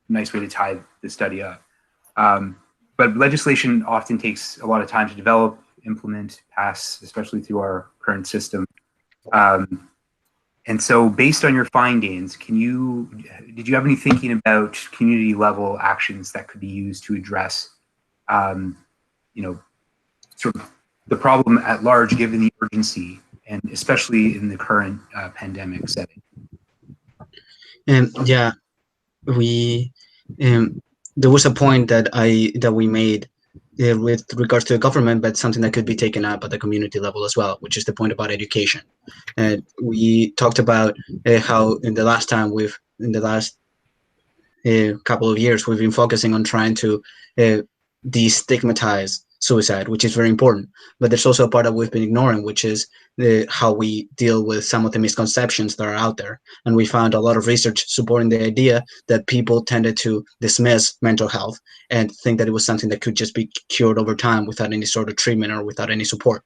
nice way to tie the study up. But legislation often takes a lot of time to develop, implement, pass, especially through our current system. And so based on your findings, did you have any thinking about community level actions that could be used to address, sort of the problem at large, given the urgency, and especially in the current pandemic setting? Yeah, there was a point that we made with regards to the government, but something that could be taken up at the community level as well, which is the point about education. And we talked about how in the last couple of years, we've been focusing on trying to destigmatize suicide, which is very important. But there's also a part that we've been ignoring, which is how we deal with some of the misconceptions that are out there. And we found a lot of research supporting the idea that people tended to dismiss mental health and think that it was something that could just be cured over time without any sort of treatment or without any support.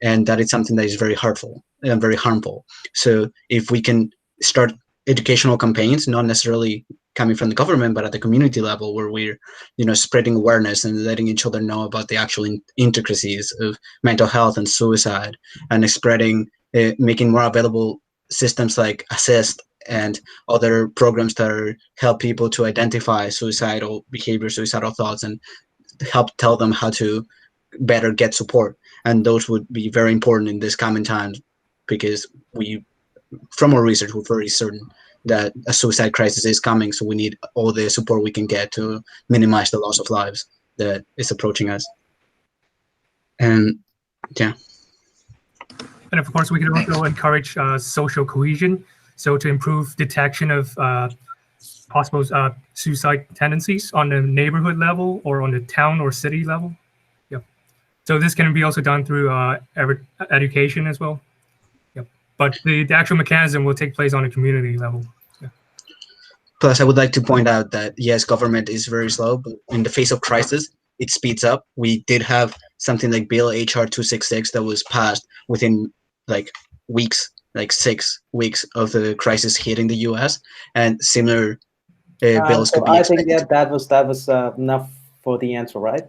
And that is something that is very hurtful and very harmful. So if we can start educational campaigns, not necessarily coming from the government, but at the community level, where we're, spreading awareness and letting each other know about the actual intricacies of mental health and suicide, and spreading, making more available systems like Assist and other programs that help people to identify suicidal behavior, suicidal thoughts, and help tell them how to better get support. And those would be very important in this coming times, because from our research, we're very certain that a suicide crisis is coming. So we need all the support we can get to minimize the loss of lives that is approaching us. And yeah. And of course, we can also encourage social cohesion. So to improve detection of possible suicide tendencies on the neighborhood level or on the town or city level. Yep. So this can be also done through education as well. Yep. But the actual mechanism will take place on a community level. Yeah. Plus, I would like to point out that, yes, government is very slow, but in the face of crisis, it speeds up. We did have something like Bill HR 266 that was passed within weeks, 6 weeks of the crisis hitting the US, and similar bills so could be I expected. think that was enough for the answer, right?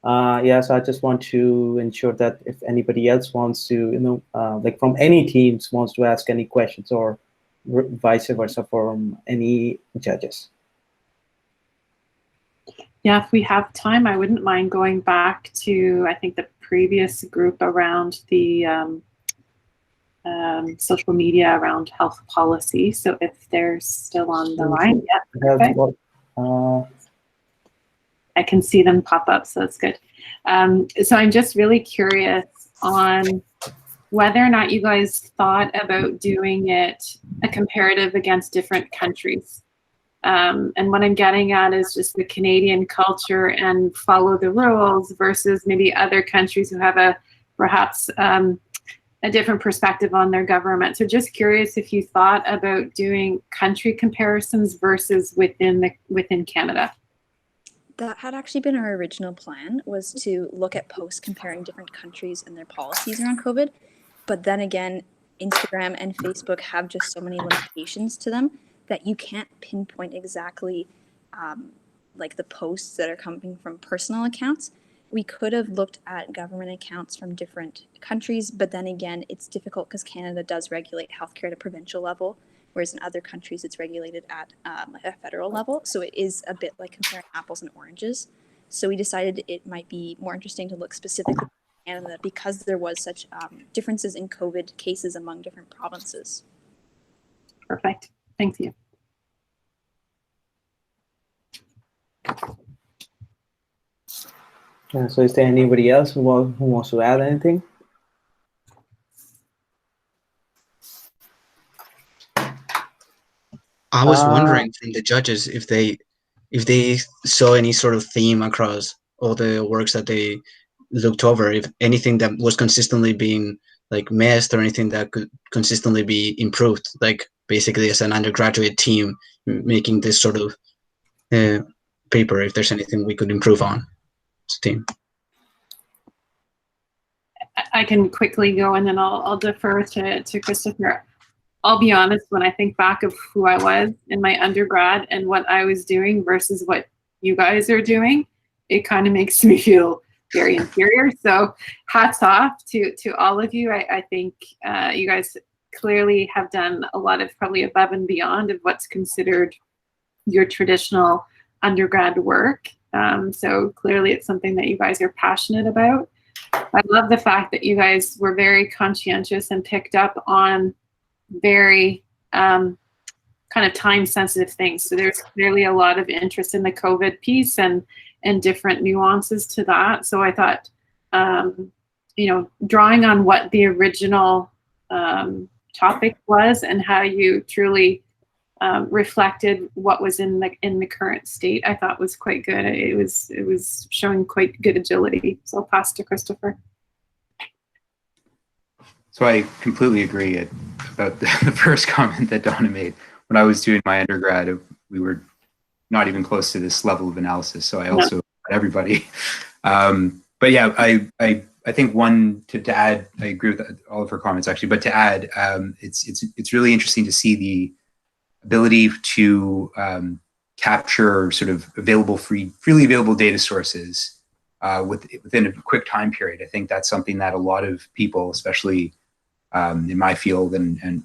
So I just want to ensure that if anybody else wants to, from any teams wants to ask any questions, or vice versa from any judges. Yeah, if we have time, I wouldn't mind going back to, I think, the previous group around the social media around health policy. So if they're still on the line, yeah, perfect. I can see them pop up, so it's good. So I'm just really curious on whether or not you guys thought about doing it a comparative against different countries. And what I'm getting at is just the Canadian culture and follow the rules versus maybe other countries who have perhaps a different perspective on their government. So just curious if you thought about doing country comparisons versus within Canada. That had actually been our original plan, was to look at posts comparing different countries and their policies around COVID. But then again, Instagram and Facebook have just so many limitations to them that you can't pinpoint exactly the posts that are coming from personal accounts. We could have looked at government accounts from different countries, but then again, it's difficult because Canada does regulate healthcare at a provincial level, whereas in other countries it's regulated at a federal level. So it is a bit like comparing apples and oranges. So we decided it might be more interesting to look specifically at Canada because there was such differences in COVID cases among different provinces. Perfect. Thank you. So is there anybody else who wants to add anything? I was wondering from the judges if they saw any sort of theme across all the works that they looked over, if anything that was consistently being missed or anything that could consistently be improved, basically as an undergraduate team making this sort of paper, if there's anything we could improve on as a team. I can quickly go and then I'll defer to Christopher. I'll be honest, when I think back of who I was in my undergrad and what I was doing versus what you guys are doing, it kind of makes me feel very inferior. So hats off to all of you. I think you guys clearly have done a lot of probably above and beyond of what's considered your traditional undergrad work. So clearly it's something that you guys are passionate about. I love the fact that you guys were very conscientious and picked up on very kind of time-sensitive things. So there's clearly a lot of interest in the COVID piece and different nuances to that. So I thought, drawing on what the original topic was and how you truly reflected what was in the current state, I thought was quite good. It was showing quite good agility. So I'll pass to Christopher. So I completely agree about the first comment that Donna made. When I was doing my undergrad, we were not even close to this level of analysis. So I also everybody. But yeah, I think one to add, I agree with all of her comments actually, but to add, it's really interesting to see the ability to capture sort of freely available data sources within a quick time period. I think that's something that a lot of people, especially in my field, and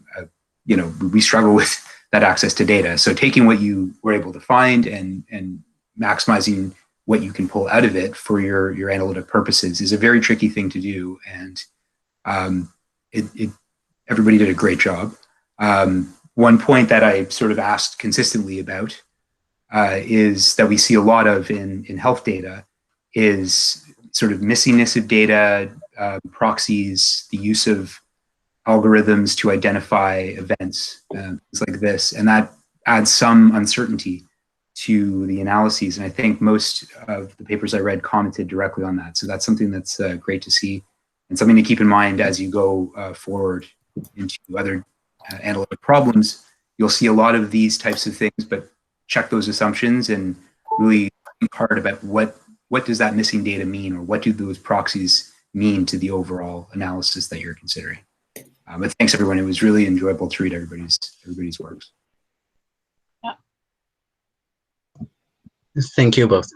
we struggle with that access to data. So taking what you were able to find and maximizing what you can pull out of it for your analytic purposes is a very tricky thing to do. And everybody did a great job. One point that I sort of asked consistently about is that we see a lot of in health data is sort of missingness of data, proxies, the use of algorithms to identify events, things like this. And that adds some uncertainty to the analyses. And I think most of the papers I read commented directly on that. So that's something that's great to see and something to keep in mind as you go forward into other analytic problems. You'll see a lot of these types of things, but check those assumptions and really think hard about what does that missing data mean, or what do those proxies mean to the overall analysis that you're considering. But thanks everyone. It was really enjoyable to read everybody's works. Thank you both.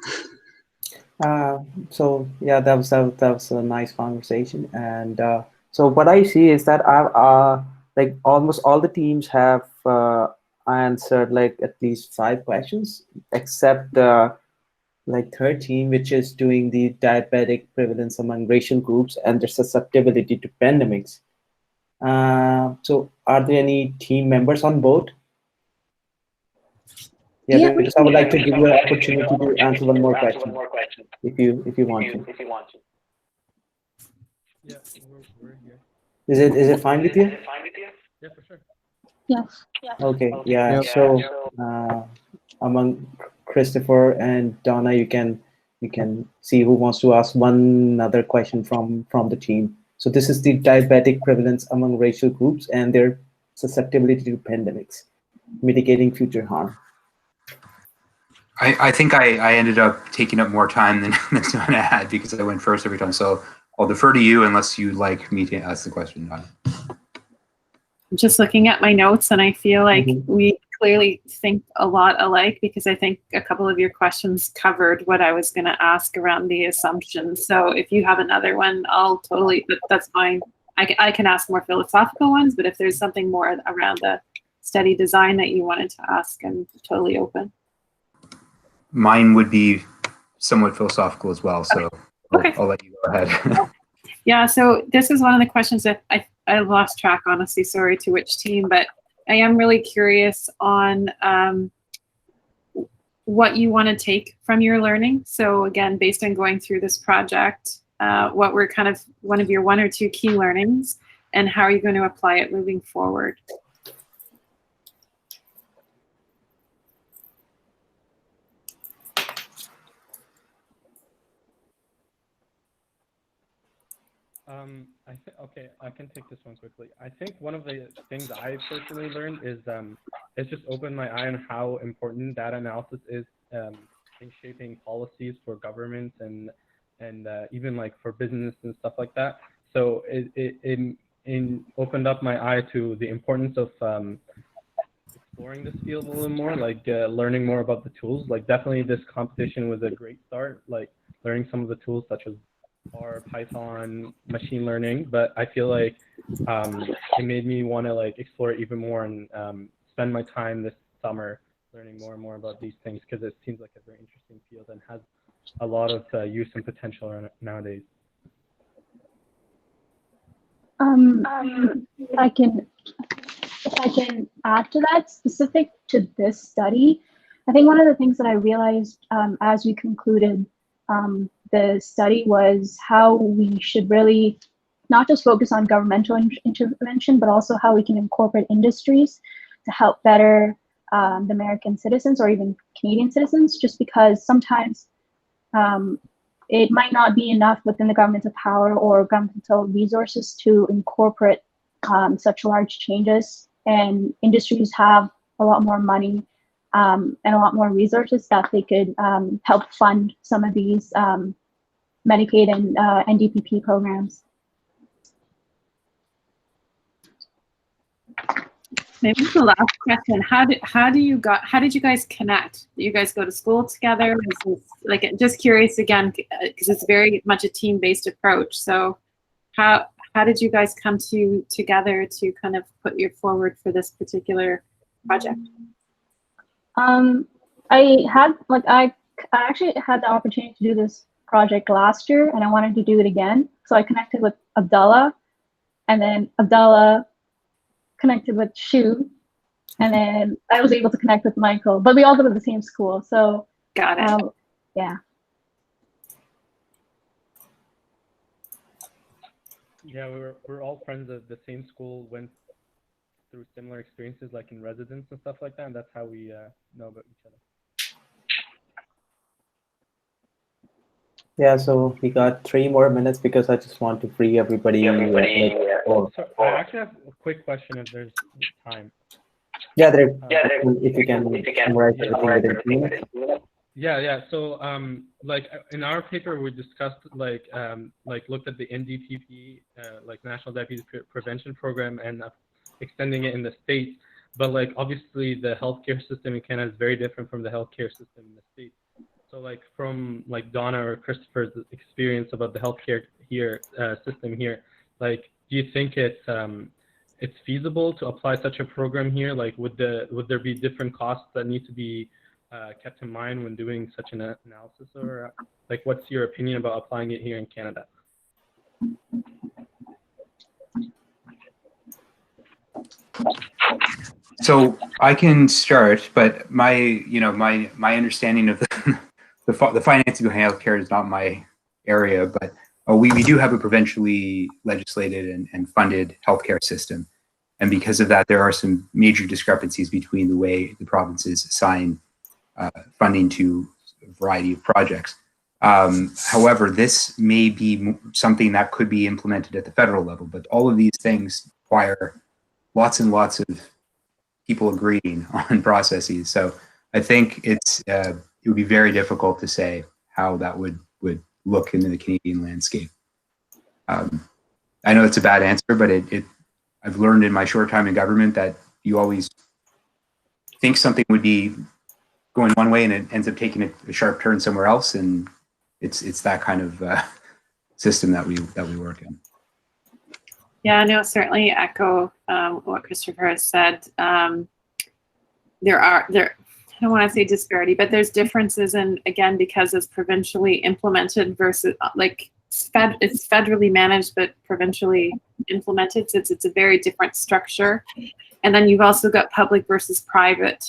So yeah, that was a nice conversation. And so what I see is that like almost all the teams have answered like at least 5 questions, except the third team, which is doing the diabetic prevalence among racial groups and their susceptibility to pandemics. So are there any team members on board? Yeah, because I would like to give you an opportunity to answer one more question, if you want to. Yeah, we're here. Is it fine with you? Yeah, for sure. Yes. Okay. Yeah. So among Christopher and Donna, you can see who wants to ask one other question from the team. So this is the diabetic prevalence among racial groups and their susceptibility to pandemics, mitigating future harm. I think I ended up taking up more time than Donna had because I went first every time. So I'll defer to you unless you'd like me to ask the question, Donna. I'm just looking at my notes and I feel like we clearly think a lot alike, because I think a couple of your questions covered what I was going to ask around the assumptions. So if you have another one, that's fine. I can ask more philosophical ones, but if there's something more around the study design that you wanted to ask, I'm totally open. Mine would be somewhat philosophical as well, so Okay. I'll let you go ahead. Yeah, so this is one of the questions that I lost track, honestly, sorry, to which team, but I am really curious on what you want to take from your learning. So again, based on going through this project, what were kind of one of your 1 or 2 key learnings, and how are you going to apply it moving forward? Okay, I can take this one quickly. I think one of the things I personally learned is it's just opened my eye on how important data analysis is in shaping policies for governments and even like for business and stuff like that. So it opened up my eye to the importance of exploring this field a little more, like learning more about the tools. Like definitely this competition was a great start, like learning some of the tools such as R, Python, machine learning, but I feel like it made me want to like explore it even more and spend my time this summer learning more and more about these things, because it seems like a very interesting field and has a lot of use and potential nowadays. If I can add to that, specific to this study, I think one of the things that I realized as we concluded the study was how we should really not just focus on governmental intervention, but also how we can incorporate industries to help better the American citizens or even Canadian citizens, just because sometimes it might not be enough within the governmental power or governmental resources to incorporate such large changes. And industries have a lot more money and a lot more resources that they could help fund some of these Medicaid and NDPP programs. Maybe the last question: How did you guys connect? Did you guys go to school together? Like, just curious again, because it's very much a team-based approach. So, how did you guys come together to kind of put your forward for this particular project? I actually had the opportunity to do this project last year, and I wanted to do it again. So I connected with Abdullah, and then Abdullah connected with Shu, and then I was able to connect with Michael. But we all go to the same school, so got it. Yeah. Yeah, we're all friends of the same school, went through similar experiences like in residence and stuff like that, and that's how we know about each other. Yeah, so we got 3 more minutes because I just want to free everybody. So I actually have a quick question if there's time. Yeah, if you can summarize everything within 2 minutes. Yeah. So, like in our paper, we discussed like looked at the NDPP, like National Diabetes Prevention Program, and extending it in the States. But like obviously, the healthcare system in Canada is very different from the healthcare system in the States. So like from like Donna or Christopher's experience about the healthcare here system here, like do you think it's feasible to apply such a program here? Like would there be different costs that need to be kept in mind when doing such an analysis, or like what's your opinion about applying it here in Canada? So I can start, but my understanding of the financing of healthcare is not my area, but we do have a provincially legislated and funded healthcare system. And because of that, there are some major discrepancies between the way the provinces assign funding to a variety of projects. However, this may be something that could be implemented at the federal level, but all of these things require lots and lots of people agreeing on processes. So I think it would be very difficult to say how that would look in the Canadian landscape. I know it's a bad answer, but I've learned in my short time in government that you always think something would be going one way and it ends up taking a sharp turn somewhere else, and it's that kind of system that we work in. Yeah, no, certainly echo what Christopher has said. There I don't want to say disparity, but there's differences, and again, because it's provincially implemented versus like it's federally managed but provincially implemented, so it's a very different structure. And then you've also got public versus private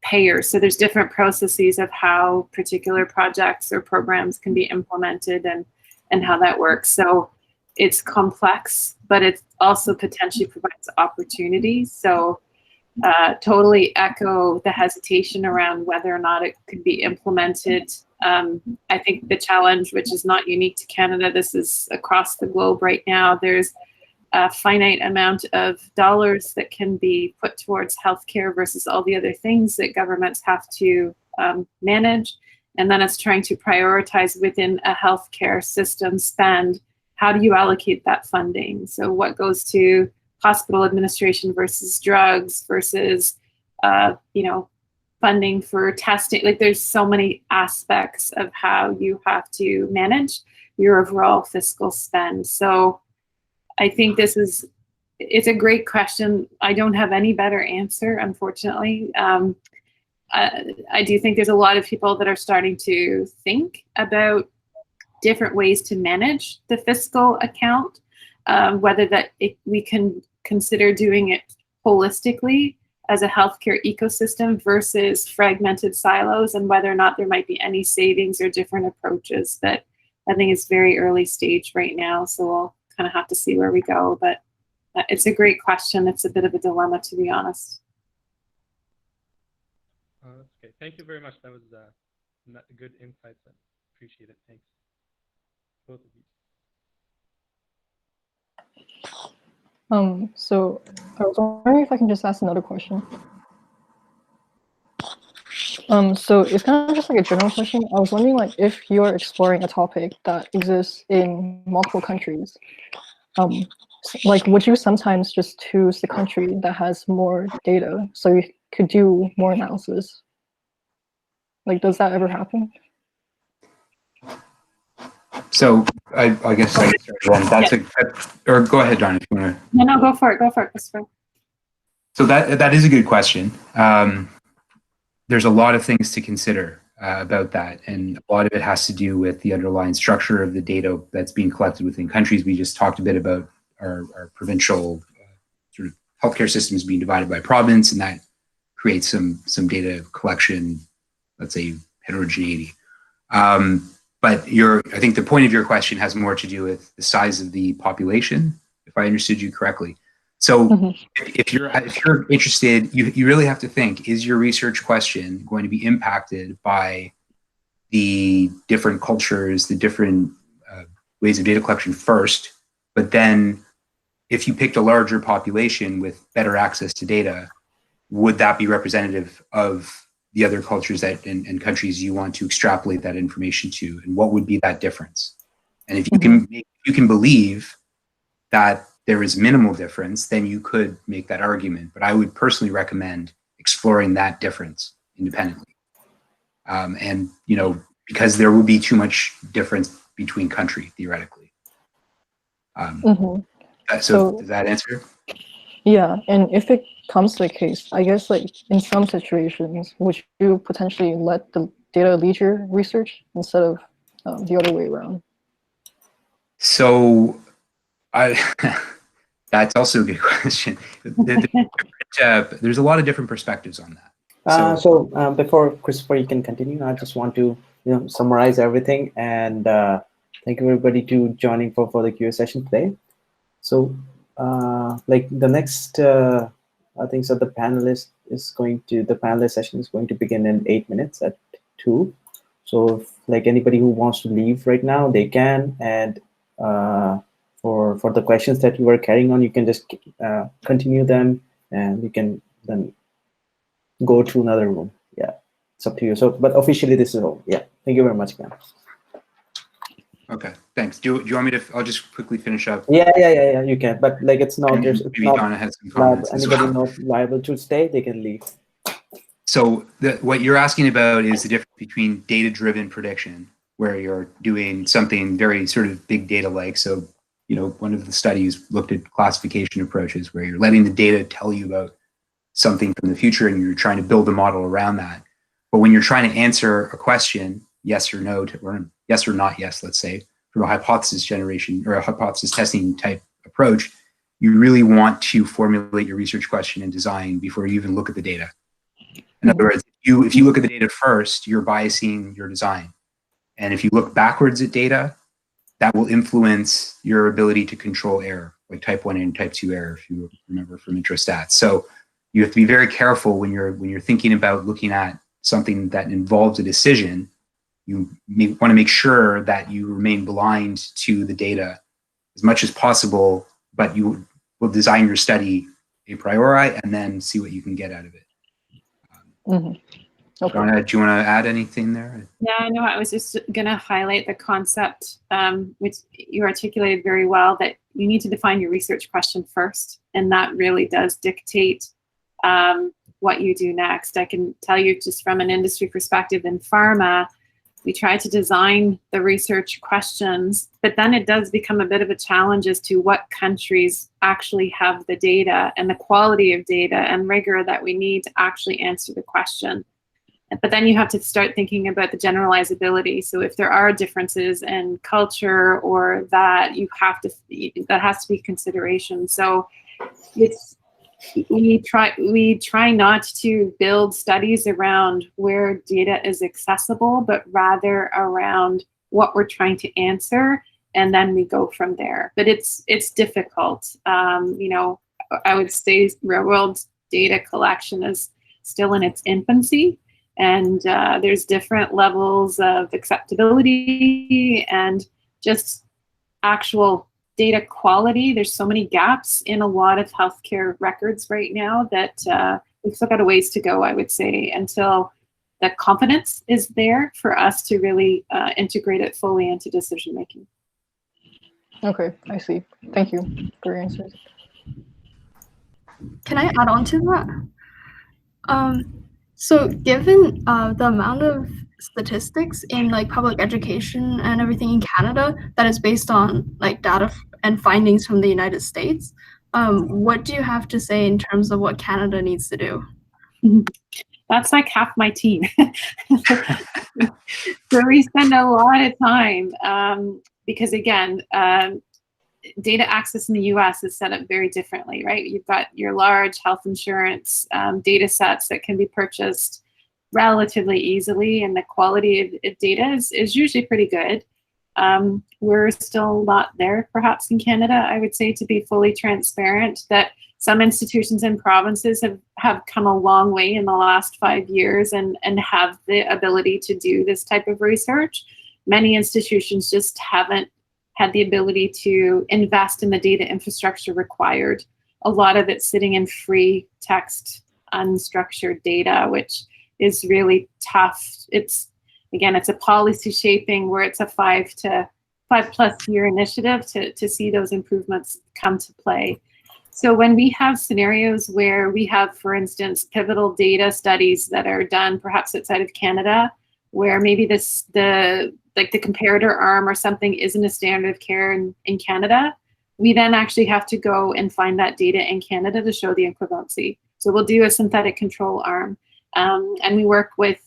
payers, so there's different processes of how particular projects or programs can be implemented and how that works. So it's complex, but it also potentially provides opportunities. So totally echo the hesitation around whether or not it could be implemented. I think the challenge, which is not unique to Canada, this is across the globe right now, there's a finite amount of dollars that can be put towards healthcare versus all the other things that governments have to manage. And then it's trying to prioritize within a healthcare system spend. How do you allocate that funding? So what goes to hospital administration versus drugs versus, funding for testing? Like there's so many aspects of how you have to manage your overall fiscal spend. So I think it's a great question. I don't have any better answer, unfortunately. I do think there's a lot of people that are starting to think about different ways to manage the fiscal account, whether we can consider doing it holistically as a healthcare ecosystem versus fragmented silos, and whether or not there might be any savings or different approaches. But I think it's very early stage right now, so we'll kind of have to see where we go. But it's a great question. It's a bit of a dilemma, to be honest. That's okay. Thank you very much. That was good insights. I appreciate it. Thanks, both of you. So I was wondering if I can just ask another question. So it's kind of just like a general question. I was wondering, like, if you're exploring a topic that exists in multiple countries, like, would you sometimes just choose the country that has more data so you could do more analysis? Like, does that ever happen? So I guess I can start then. Or go ahead, Don, if you want to. No, go for it. Go for it, Christopher. So that is a good question. There's a lot of things to consider about that, and a lot of it has to do with the underlying structure of the data that's being collected within countries. We just talked a bit about our provincial sort of healthcare systems being divided by province, and that creates some data collection, let's say, heterogeneity. But I think the point of your question has more to do with the size of the population, if I understood you correctly. So if you're interested, you really have to think, is your research question going to be impacted by the different cultures, the different ways of data collection first, but then if you picked a larger population with better access to data, would that be representative of the other cultures and countries you want to extrapolate that information to, and what would be that difference? And if you can believe that there is minimal difference, then you could make that argument. But I would personally recommend exploring that difference independently. And, because there will be too much difference between countries, theoretically. So does that answer? Yeah, and if it comes to the case, I guess, like, in some situations, would you potentially let the data lead your research instead of the other way around? So that's also a good question. There's a lot of different perspectives on that. So before Christopher, you can continue. I just want to summarize everything, and thank everybody to joining for the Q&A session today. So like the next, I think so. The panelist session is going to begin in 8 minutes at 2. So if, like, anybody who wants to leave right now, they can. And for the questions that you were carrying on, you can just continue them, and you can then go to another room. Yeah, it's up to you. So, but officially this is all. Yeah, thank you very much, man. Okay, thanks. Do you want me to? I'll just quickly finish up. Yeah, you can. But like, it's not. It's not. Donna has some comments as anybody well. not liable to stay, they can leave. So what you're asking about is the difference between data-driven prediction, where you're doing something very sort of big data-like. So, one of the studies looked at classification approaches where you're letting the data tell you about something from the future and you're trying to build a model around that. But when you're trying to answer a question, yes or no, or yes or not yes, let's say, from a hypothesis generation or a hypothesis testing type approach, you really want to formulate your research question and design before you even look at the data. In other words, if you look at the data first, you're biasing your design. And if you look backwards at data, that will influence your ability to control error, like type 1 and type 2 error, if you remember from intro stats. So you have to be very careful when you're thinking about looking at something that involves a decision. You want to make sure that you remain blind to the data as much as possible, but you will design your study a priori and then see what you can get out of it. Okay. Donna, do you want to add anything there? Yeah, no, I was just going to highlight the concept, which you articulated very well, that you need to define your research question first, and that really does dictate what you do next. I can tell you just from an industry perspective in pharma, we try to design the research questions, but then it does become a bit of a challenge as to what countries actually have the data and the quality of data and rigor that we need to actually answer the question. But then you have to start thinking about the generalizability. So if there are differences in culture or that, that has to be consideration. So we try not to build studies around where data is accessible, but rather around what we're trying to answer, and then we go from there. But it's difficult. I would say real world data collection is still in its infancy, And there's different levels of acceptability and just actual data quality. There's so many gaps in a lot of healthcare records right now that we've still got a ways to go, I would say, until the confidence is there for us to really integrate it fully into decision making. Okay, I see. Thank you for your answers. Can I add on to that? So given the amount of statistics in like public education and everything in Canada that is based on like data and findings from the United States, what do you have to say in terms of what Canada needs to do? That's like half my team. So we spend a lot of time because again, data access in the US is set up very differently, right? You've got your large health insurance data sets that can be purchased relatively easily, and the quality of data is usually pretty good. We're still not there, perhaps in Canada, I would say, to be fully transparent, that some institutions and provinces have come a long way in the last 5 years and have the ability to do this type of research. Many institutions just haven't had the ability to invest in the data infrastructure required. A lot of it's sitting in free text, unstructured data, which is really tough. It's a policy shaping where it's a 5+ year initiative to see those improvements come to play. So when we have scenarios where we have, for instance, pivotal data studies that are done perhaps outside of Canada, where maybe the comparator arm or something isn't a standard of care in Canada, we then actually have to go and find that data in Canada to show the equivalency. So we'll do a synthetic control arm. And we work with,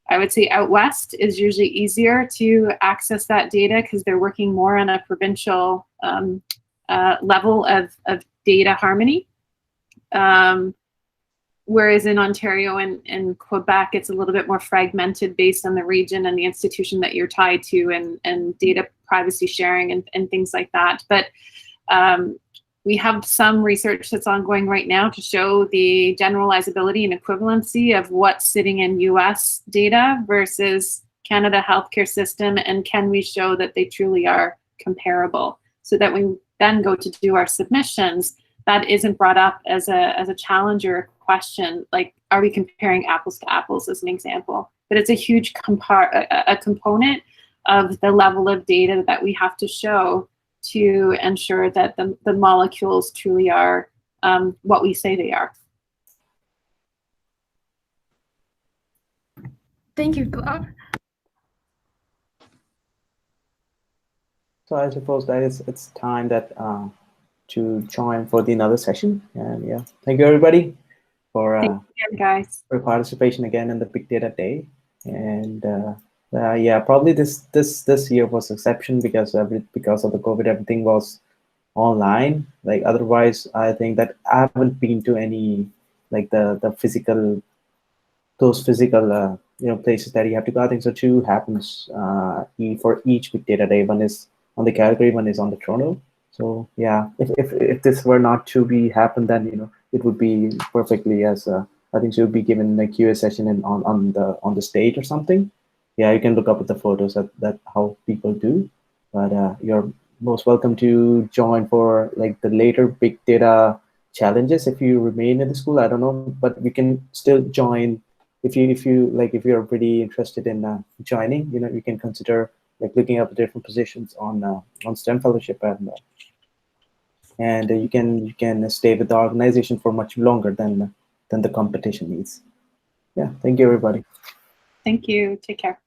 I would say out west is usually easier to access that data because they're working more on a provincial level of data harmony. Whereas in Ontario and Quebec, it's a little bit more fragmented based on the region and the institution that you're tied to and data privacy sharing and things like that. But we have some research that's ongoing right now to show the generalizability and equivalency of what's sitting in US data versus Canada healthcare system, and can we show that they truly are comparable, so that we then go to do our submissions, that isn't brought up as a challenge or a question, like, are we comparing apples to apples as an example? But it's a huge component of the level of data that we have to show to ensure that the molecules truly are what we say they are. Thank you for that. So I suppose that it's time that to join for the another session. And yeah, thank you everybody for guys for participation again in the Big Data Day. And yeah, probably this year was exception because of the COVID, everything was online. Like otherwise, I think that I haven't been to any like the physical, those physical places that you have to go. I think so too happens for each Big Data Day. One is on the Calgary, one is on the Toronto. So yeah, if this were not to be happen, then it would be perfectly as I think she would be given a QA session on the stage or something. Yeah, you can look up at the photos that how people do. But you're most welcome to join for like the later big data challenges if you remain in the school. I don't know, but we can still join if you're pretty interested in joining. You can consider like looking up the different positions on STEM fellowship, and you can stay with the organization for much longer than the competition needs. Yeah, thank you everybody. Thank you. Take care.